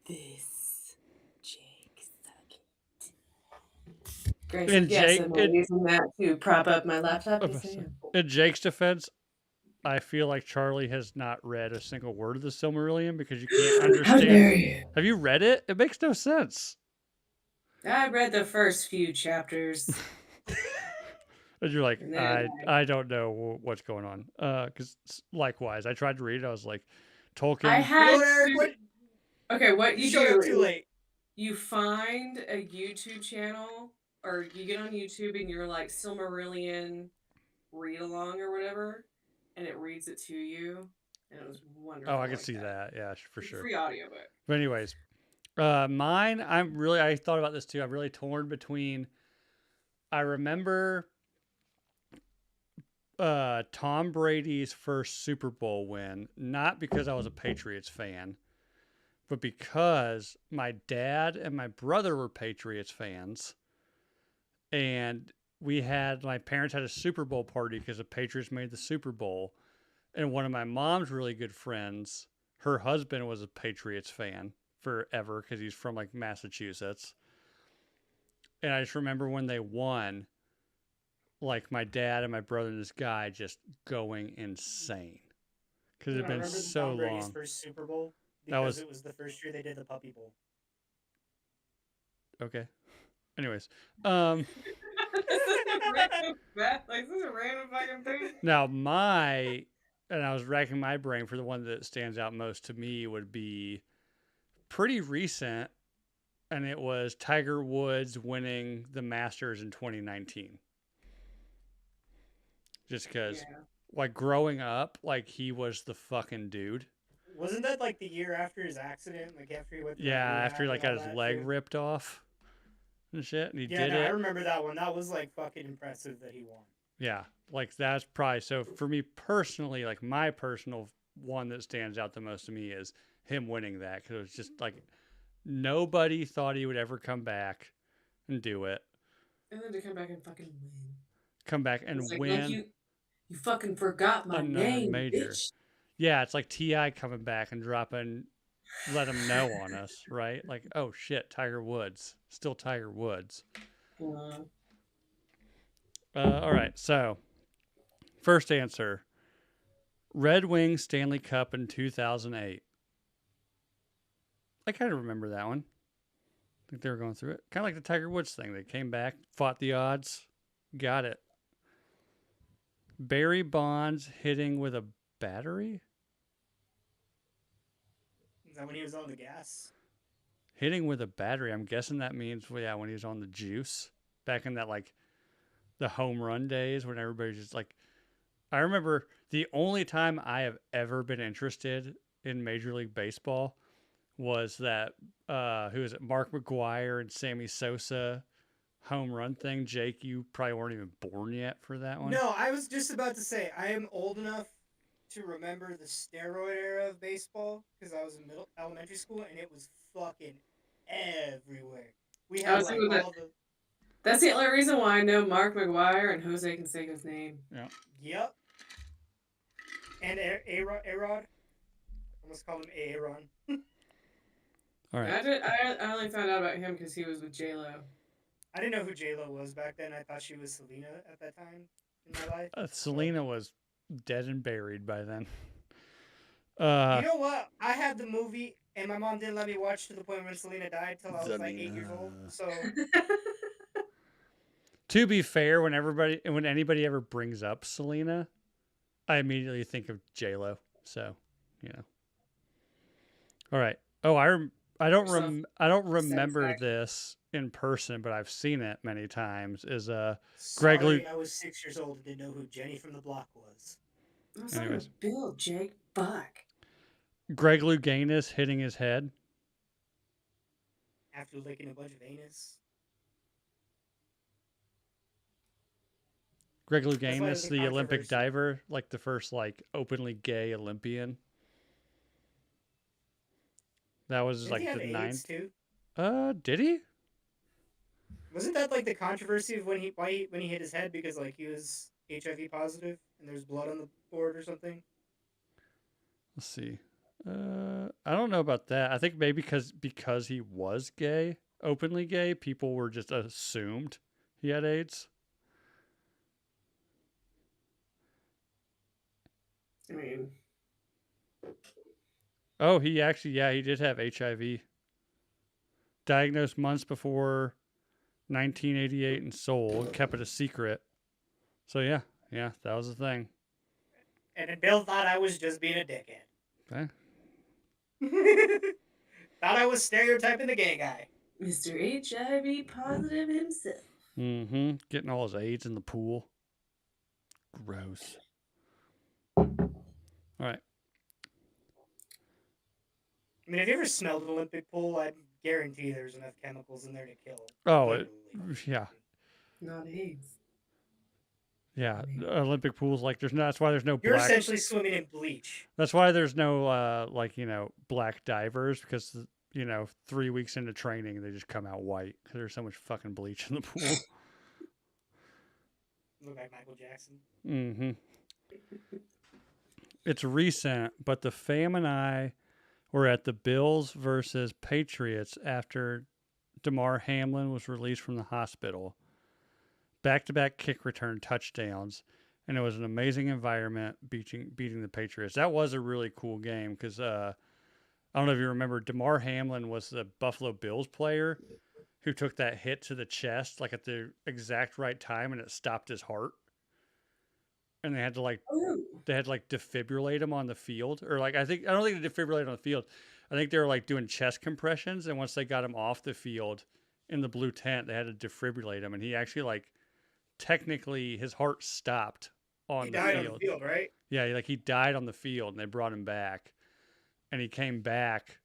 this, Jake. Suck it. Grace, And yes, Jake- I'm using that to prop up my laptop. Yes, I am. In Jake's defense, I feel like Charlie has not read a single word of the Silmarillion because you can't How understand. dare you? Have you read it? It makes no sense. I read the first few chapters. And you're like, And then I don't know what's going on. Because likewise, I tried to read it. I was like, Tolkien. I You had know what, Eric? What, okay, what you you showed do up too late. You find a YouTube channel, or you get on YouTube and you're like Silmarillion read along or whatever, and it reads it to you, and it was wonderful. Oh, I can like see that. Yeah, for It's a sure. free audiobook. But anyways, mine, I thought about this too. I'm really torn between, I remember Tom Brady's first Super Bowl win, not because I was a Patriots fan, but because my dad and my brother were Patriots fans. And my parents had a Super Bowl party because the Patriots made the Super Bowl. And one of my mom's really good friends, her husband was a Patriots fan forever because he's from like Massachusetts. And I just remember when they won, like my dad and my brother and this guy just going insane because it had I been remember so Tom Brady's long. first Super Bowl That because was- it was the first year they did the Puppy Bowl. Okay. Anyways, Like this is a random fucking thing. now and I was racking my brain for the one that stands out most to me would be pretty recent, and it was Tiger Woods winning the Masters in 2019. Just because, Yeah. like, growing up, like, he was the fucking dude. Wasn't that like the year after his accident? Like after he went through Yeah, rehab after he, like, and got all his that leg shit? ripped off and shit, and he Yeah, did no, I it. remember that one. That was like fucking impressive that he won. Yeah, like, that's probably, so for me personally, like, my personal one that stands out the most to me is him winning that, because it was just, like, nobody thought he would ever come back and do it. And then to come back and fucking win. Come back and It's like, win. look, you fucking forgot my Another name, major. bitch. Yeah, it's like T.I. coming back and dropping, let him know on us, right? Like, oh shit, Tiger Woods. Still Tiger Woods. All right, so first answer, Red Wings Stanley Cup in 2008. I kind of remember that one. I think they were going through it. Kind of like the Tiger Woods thing. They came back, fought the odds, got it. Barry Bonds hitting with a battery? Is that when he was on the gas? Hitting with a battery. I'm guessing that means, well, yeah, when he was on the juice. Back in that, like, the home run days when everybody's just like, I remember the only time I have ever been interested in Major League Baseball was that, who is it? Mark McGuire and Sammy Sosa home run thing. Jake, you probably weren't even born yet for that one. No, I was just about to say I am old enough to remember the steroid era of baseball because I was in elementary school and it was fucking everywhere. We had was like thinking that- all the That's the only reason why I know Mark McGuire and Jose Canseco's name. yep. And A-Rod. Almost called him Aaron. All right. I only found out about him because he was with J-Lo. I didn't know who J-Lo was back then. I thought she was Selena at that time in my life. Selena was dead and buried by then. You know what? I had the movie, and my mom didn't let me watch to the point when Selena died till I was like 8 years old. So To be fair, when anybody ever brings up Selena, I immediately think of J-Lo. So, you know. All right. Oh, I don't Yourself I don't remember satisfaction. this in person, but I've seen it many times. Is Greg Sorry, Luke. I was 6 years old and didn't know who Jenny from the Block was. I'm talking Anyways, about Bill, Jake, fuck. Greg Louganis hitting his head. After licking a bunch of anus. Greg That's why Louganis, there's a the Olympic controversy. diver, like the first like openly gay Olympian. That was Didn't like he have the AIDS ninth. too? Did he? Wasn't that like the controversy of when he hit his head because like he was HIV positive and there's blood on the board or something? Let's see. I don't know about that. I think maybe because he was gay, openly gay, people were just assumed he had AIDS. I mean, Oh, he did have HIV. Diagnosed months before 1988 in Seoul, kept it a secret. So yeah, that was the thing. And then Bill thought I was just being a dickhead. Okay. Thought I was stereotyping the gay guy. Mr. HIV positive himself. Mm-hmm. Getting all his AIDS in the pool. Gross. All right. I mean, if you ever smelled an Olympic pool, I guarantee there's enough chemicals in there to kill. Oh, literally. yeah. Not AIDS. Yeah, Olympic pools like that's why there's no You're black. essentially swimming in bleach. That's why there's no black divers because 3 weeks into training they just come out white because there's so much fucking bleach in the pool. Look like Michael Jackson. Mm-hmm. It's recent, but the fam and I were at the Bills versus Patriots after Damar Hamlin was released from the hospital. Back-to-back kick return touchdowns, and it was an amazing environment beating the Patriots. That was a really cool game because I don't know if you remember, Damar Hamlin was the Buffalo Bills player who took that hit to the chest like at the exact right time, and it stopped his heart. And they had to defibrillate him on the field, or I don't think they defibrillated on the field. I think they were like doing chest compressions, and once they got him off the field in the blue tent, they had to defibrillate him, and he actually technically his heart stopped on the field. On the field, right? Yeah, he died on the field, and they brought him back, and he came back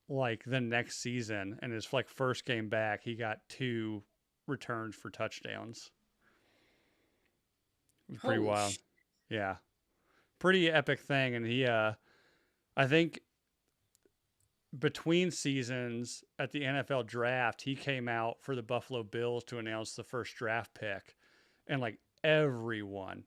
the next season, and his first game back, he got 2 returns for touchdowns. It was pretty wild. Yeah, pretty epic thing, and he, I think. Between seasons at the NFL draft, he came out for the Buffalo Bills to announce the first draft pick, and everyone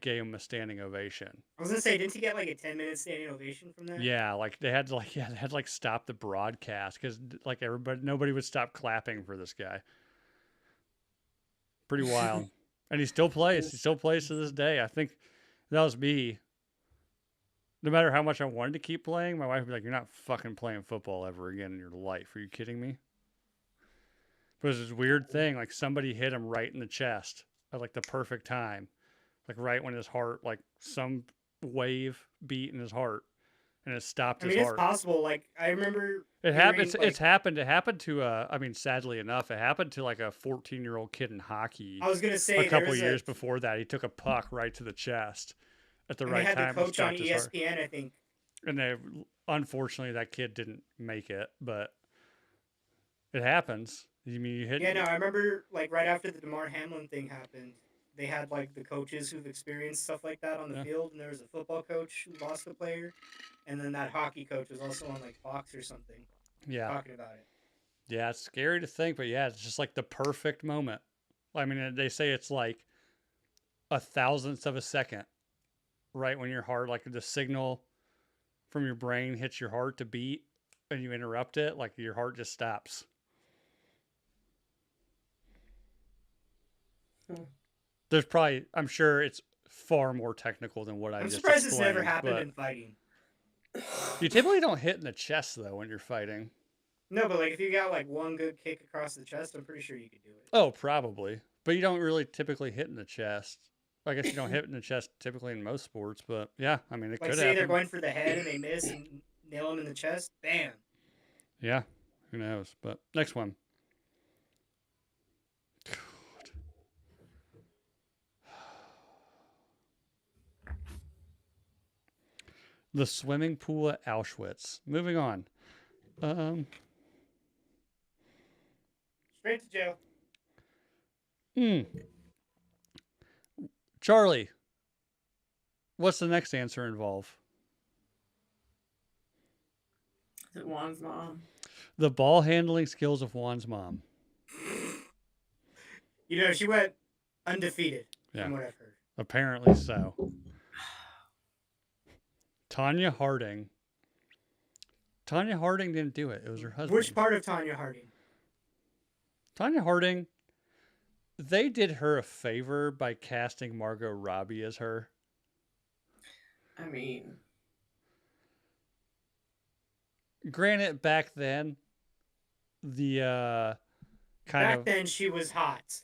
gave him a standing ovation. I was gonna say, didn't he get a 10-minute standing ovation from that? Yeah, they had to stop the broadcast because nobody would stop clapping for this guy. Pretty wild, and he still plays. He still plays to this day. I think that was me. No matter how much I wanted to keep playing, my wife would be like, "You're not fucking playing football ever again in your life. Are you kidding me?" But it was this weird thing. Somebody hit him right in the chest at the perfect time. Right when his heart, some wave beat in his heart. And it stopped his heart. It's possible. I remember it happened. It's happened. It happened to, sadly enough, it happened to a 14-year-old kid in hockey. I was going to say, a couple years before that, he took a puck right to the chest. At the right time, they had the coach on ESPN, I think. And unfortunately, that kid didn't make it, but it happens. You mean you hit? Yeah, no, I remember right after the Damar Hamlin thing happened, they had the coaches who've experienced stuff like that on the field, and there was a football coach who lost a player, and then that hockey coach was also on Fox or something. Yeah, talking about it. Yeah, it's scary to think, but yeah, it's just the perfect moment. I mean, they say it's 1,000th of a second. Right when your heart, the signal from your brain hits your heart to beat and you interrupt it, your heart just stops. There's probably, I'm sure it's far more technical than what I just explained. I'm surprised it's never happened in fighting. You typically don't hit in the chest, though, when you're fighting. No, but if you got one good kick across the chest, I'm pretty sure you could do it. Oh, probably. But you don't really typically hit in the chest. I guess you don't hit in the chest typically in most sports, but yeah, I mean, it Like could say they're happen. going for the head and they miss and nail him in the chest. Bam. Yeah, who knows? But next one. The swimming pool at Auschwitz. Moving on. Um, Straight to jail. hmm. Charlie, what's the next answer involve? Is it Juan's mom? The ball handling skills of Juan's mom. You know, she went undefeated Yeah. from what I've heard. Apparently so. Tanya Harding. Tanya Harding didn't do it. It was her husband. Which part of Tanya Harding? Tanya Harding, they did her a favor by casting Margot Robbie as her. I mean, Granted, back then, the Back then, she was hot.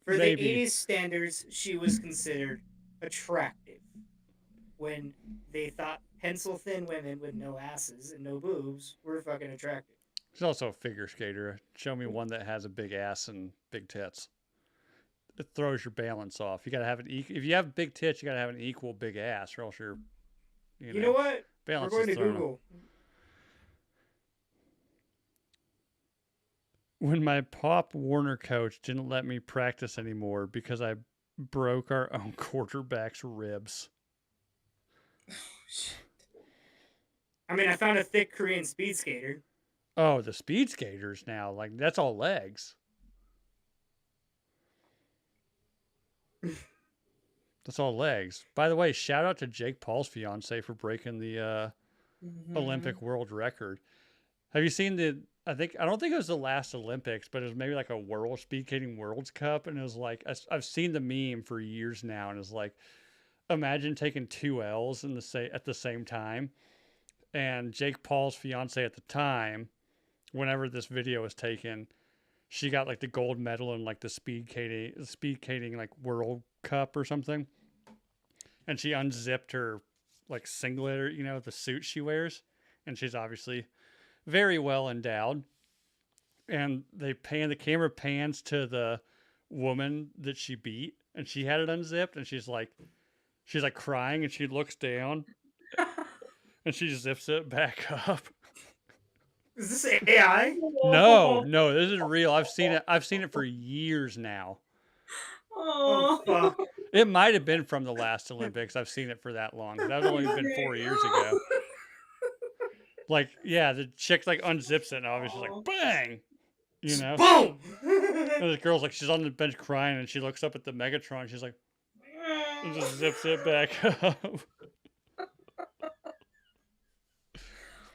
For Maybe. the 80s standards, she was considered attractive. When they thought pencil thin women with no asses and no boobs were fucking attractive. she's also a figure skater. Show me one that has a big ass and big tits. It throws your balance off. You gotta have if you have big tits, you gotta have an equal big ass, or else your You know what? We're balance going is to thrown off. Google. When my Pop Warner coach didn't let me practice anymore because I broke our own quarterback's ribs. I mean, I found a thick Korean speed skater. Oh, the speed skaters now, like that's all legs. That's all legs. By the way, shout out to Jake Paul's fiance for breaking the Olympic world record. Have you seen the? I don't think it was the last Olympics, but it was maybe like a World Speed Skating Worlds Cup, and it was like I've seen the meme for years now, and it's like, imagine taking two L's at the same time, and Jake Paul's fiance at the time, whenever this video was taken, she got like the gold medal in like the speed skating like World Cup or something, and she unzipped her like singlet or the suit she wears, and she's obviously very well endowed. And the camera pans to the woman that she beat, and she had it unzipped, and she's like crying, and she looks down, and she zips it back up. Is this AI? No, this is real. I've seen it for years now. Oh, fuck. It might have been from the last Olympics. I've seen it for that long. That was only been 4 years ago. Like, yeah, the chick like unzips it, and obviously like bang, Boom. And the girl's like, she's on the bench crying, and she looks up at the Megatron. She's like, and just zips it back up.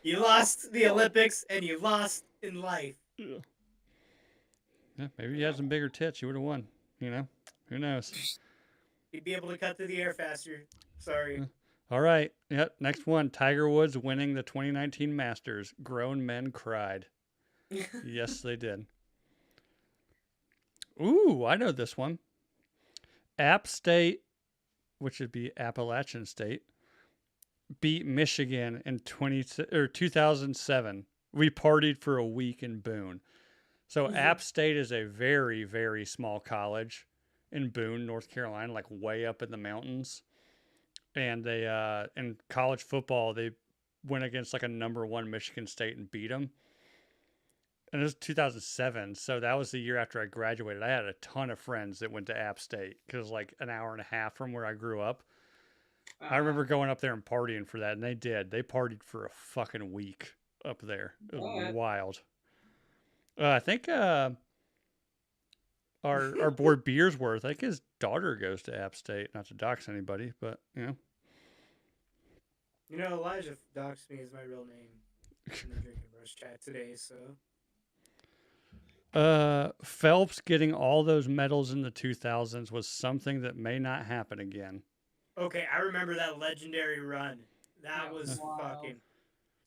You lost the Olympics, and you lost in life. Yeah, maybe he had some bigger tits. You would have won. Who knows? You'd be able to cut through the air faster. Sorry. All right. Yep. Next one. Tiger Woods winning the 2019 Masters. Grown men cried. Yes, they did. Ooh, I know this one. App State, which would be Appalachian State, beat Michigan in 2007. We partied for a week in Boone. So App State is a very, very small college in Boone, North Carolina, like way up in the mountains. And they in college football, they went against like a number 1 Michigan State and beat them. And it was 2007, so that was the year after I graduated. I had a ton of friends that went to App State because it was like an hour and a half from where I grew up. I remember going up there and partying for that, and they did. They partied for a fucking week up there. It was wild. I think our boy Beersworth, I think his daughter goes to App State. Not to dox anybody, but Elijah doxed me as my real name in the Drinking Bros chat today, so. Phelps getting all those medals in the 2000s was something that may not happen again. Okay, I remember that legendary run. That was wild. fucking.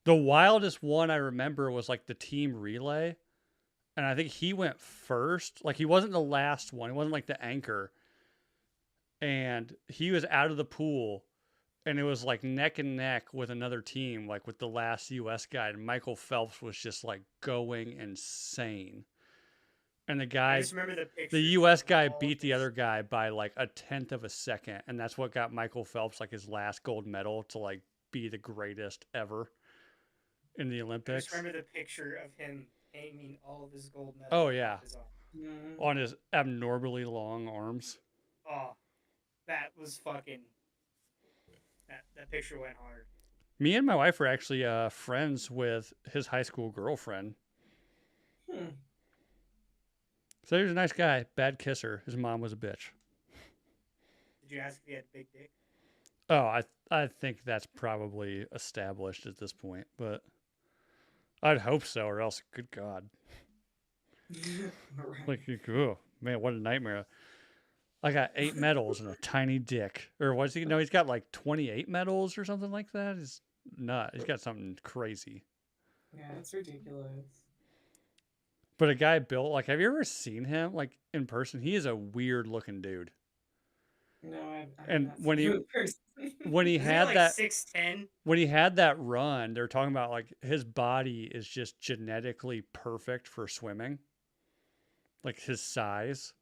The wildest one I remember was like the team relay. and I think he went first. Like he wasn't the last one. He wasn't like the anchor. And he was out of the pool, and it was like neck and neck with another team, like with the last US guy. And Michael Phelps was just like going insane. And the I guy, just remember the pictures. the US of guy all beat the his- other guy by like a tenth of a second. And that's what got Michael Phelps like his last gold medal to like be the greatest ever in the I Olympics. just remember the picture of him hanging all of his gold medals. Oh, yeah. off his arm. Mhm. On his abnormally long arms. Oh, that was fucking. That picture went hard. Me and my wife were actually friends with his high school girlfriend. Hmm. So he was a nice guy, bad kisser. His mom was a bitch. Did you ask if he had a big dick? Oh, I think that's probably established at this point, but I'd hope so, or else, good God. Right. Like, oh, man, what a nightmare. I got 8 medals and a tiny dick. Or what's he? No, he's got like 28 medals or something like that. He's not. He's got something crazy. Yeah, it's ridiculous. But a guy built, like, have you ever seen him, like, in person? He is a weird looking dude. No, I've And not when seen he- him in person. When he Isn't he had like that, 6'10"? when he had that run, they're talking about like his body is just genetically perfect for swimming. Like his size.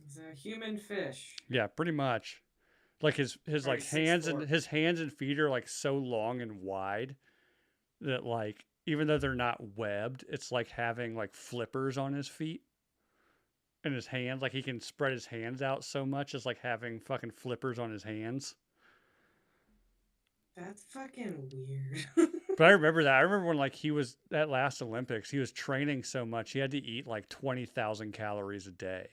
He's a human fish. Yeah, pretty much. Like his like Probably hands 6'4". and his hands and feet are like so long and wide that like even though they're not webbed, it's like having like flippers on his feet. And his hands, like he can spread his hands out so much as like having fucking flippers on his hands. That's fucking weird. But I remember that. I remember when like he was at last Olympics, he was training so much he had to eat like 20,000 calories a day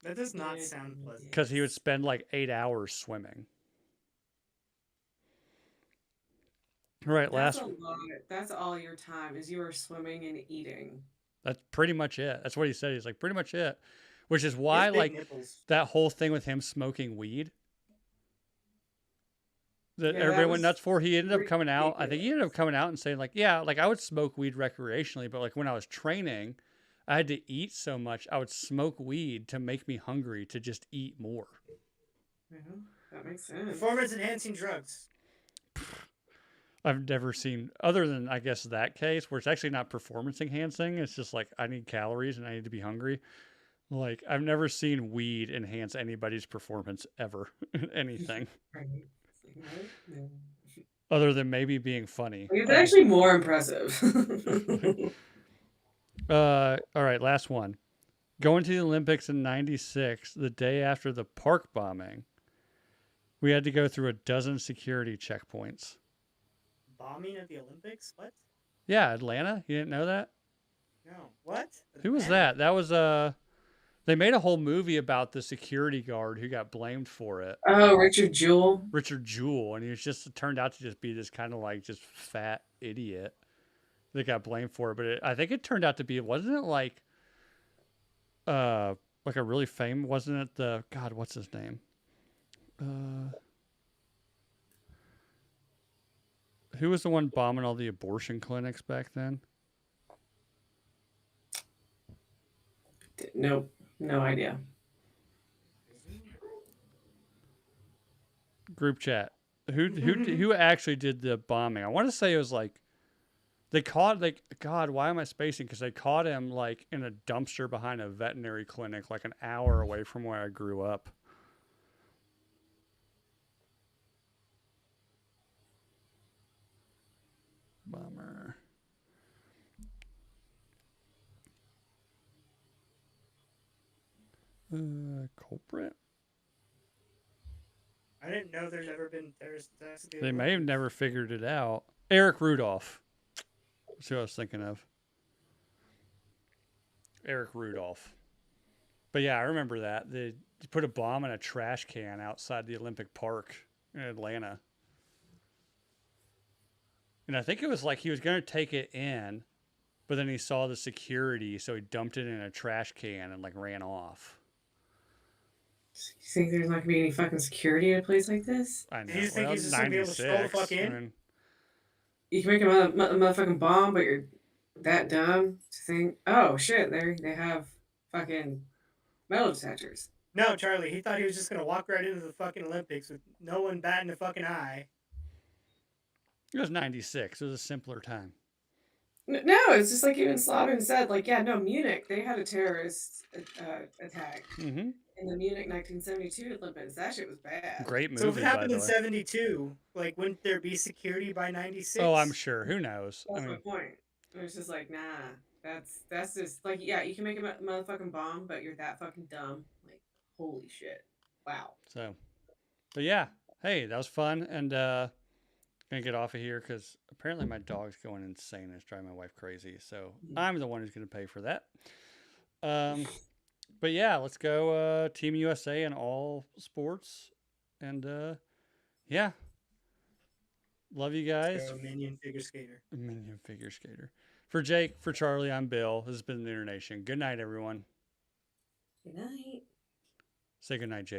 That does not Yeah, sound pleasant. because he would spend like 8 hours swimming. Right, That's last a lot. That's all your time is you are swimming and eating. that's pretty much it. That's what he said. He's like pretty much it. Which is He has why big like nipples. that whole thing with him smoking weed that Yeah, that everybody went was nuts for. He ended up coming out. I think he ended up ridiculous. coming out and saying like, yeah, like I would smoke weed recreationally, but like when I was training, I had to eat so much. I would smoke weed to make me hungry to just eat more. Yeah, that makes sense. Performance enhancing drugs. I've never seen other than I guess that case where it's actually not performance enhancing. It's just like I need calories and I need to be hungry. Like I've never seen weed enhance anybody's performance ever. Anything Right. It's like, no. other than maybe being funny. It's actually more impressive. All right, last one. Going to the Olympics in '96, the day after the park bombing, we had to go through a dozen security checkpoints. Bombing of the Olympics? What? Yeah, Atlanta. You didn't know that? No. What? Who was that? That was They made a whole movie about the security guard who got blamed for it, Oh, Richard Jewell. Richard Jewell, and he was just turned out to just be this kind of like just fat idiot that got blamed for it. But I think it turned out to be, wasn't it like a really famous? Wasn't it the God? What's his name? Who was the one bombing all the abortion clinics back then? Nope, no idea. Group chat. Who actually did the bombing? I want to say it was like they caught like God. Why am I spacing? Because they caught him like in a dumpster behind a veterinary clinic, like an hour away from where I grew up. Bummer. Culprit. I didn't know there's ever been terrorist attacks. at the They may have Olympics. never figured it out. Eric Rudolph. That's who I was thinking of. Eric Rudolph. But yeah, I remember that. They put a bomb in a trash can outside the Olympic Park in Atlanta. And I think it was like he was going to take it in, but then he saw the security, so he dumped it in a trash can and like ran off. You think there's not gonna be any fucking security at a place like this? I know. You just think Well, he's just gonna be able to stroll the 96. fuck in? You can make a motherfucking bomb, but you're that dumb to think, oh shit, they have fucking metal detectors. No, Charlie, he thought he was just gonna walk right into the fucking Olympics with no one batting a fucking eye. It was 96. It was a simpler time. No, it's just like even Slavin said, like, yeah, no, Munich, they had a terrorist attack Mm-hmm. in the Munich 1972 Olympics. That shit was bad. Great So if movie, it by happened the in way. '72, like, wouldn't there be security by '96? Oh, I'm sure. Who knows? That's I my mean, point. It was just like, nah, that's just like, yeah, you can make a motherfucking bomb, but you're that fucking dumb. Like, holy shit, wow. so, but yeah. Hey, that was fun. And gonna get off of here because apparently my dog's going insane. It's driving my wife crazy. So I'm the one who's gonna pay for that. But yeah, let's go Team USA in all sports. And yeah. Love you guys. So, Minion figure skater. Minion figure skater. For Jake, for Charlie, I'm Bill. This has been the Inner Nation. Good night, everyone. Good night. Say good night, Jake.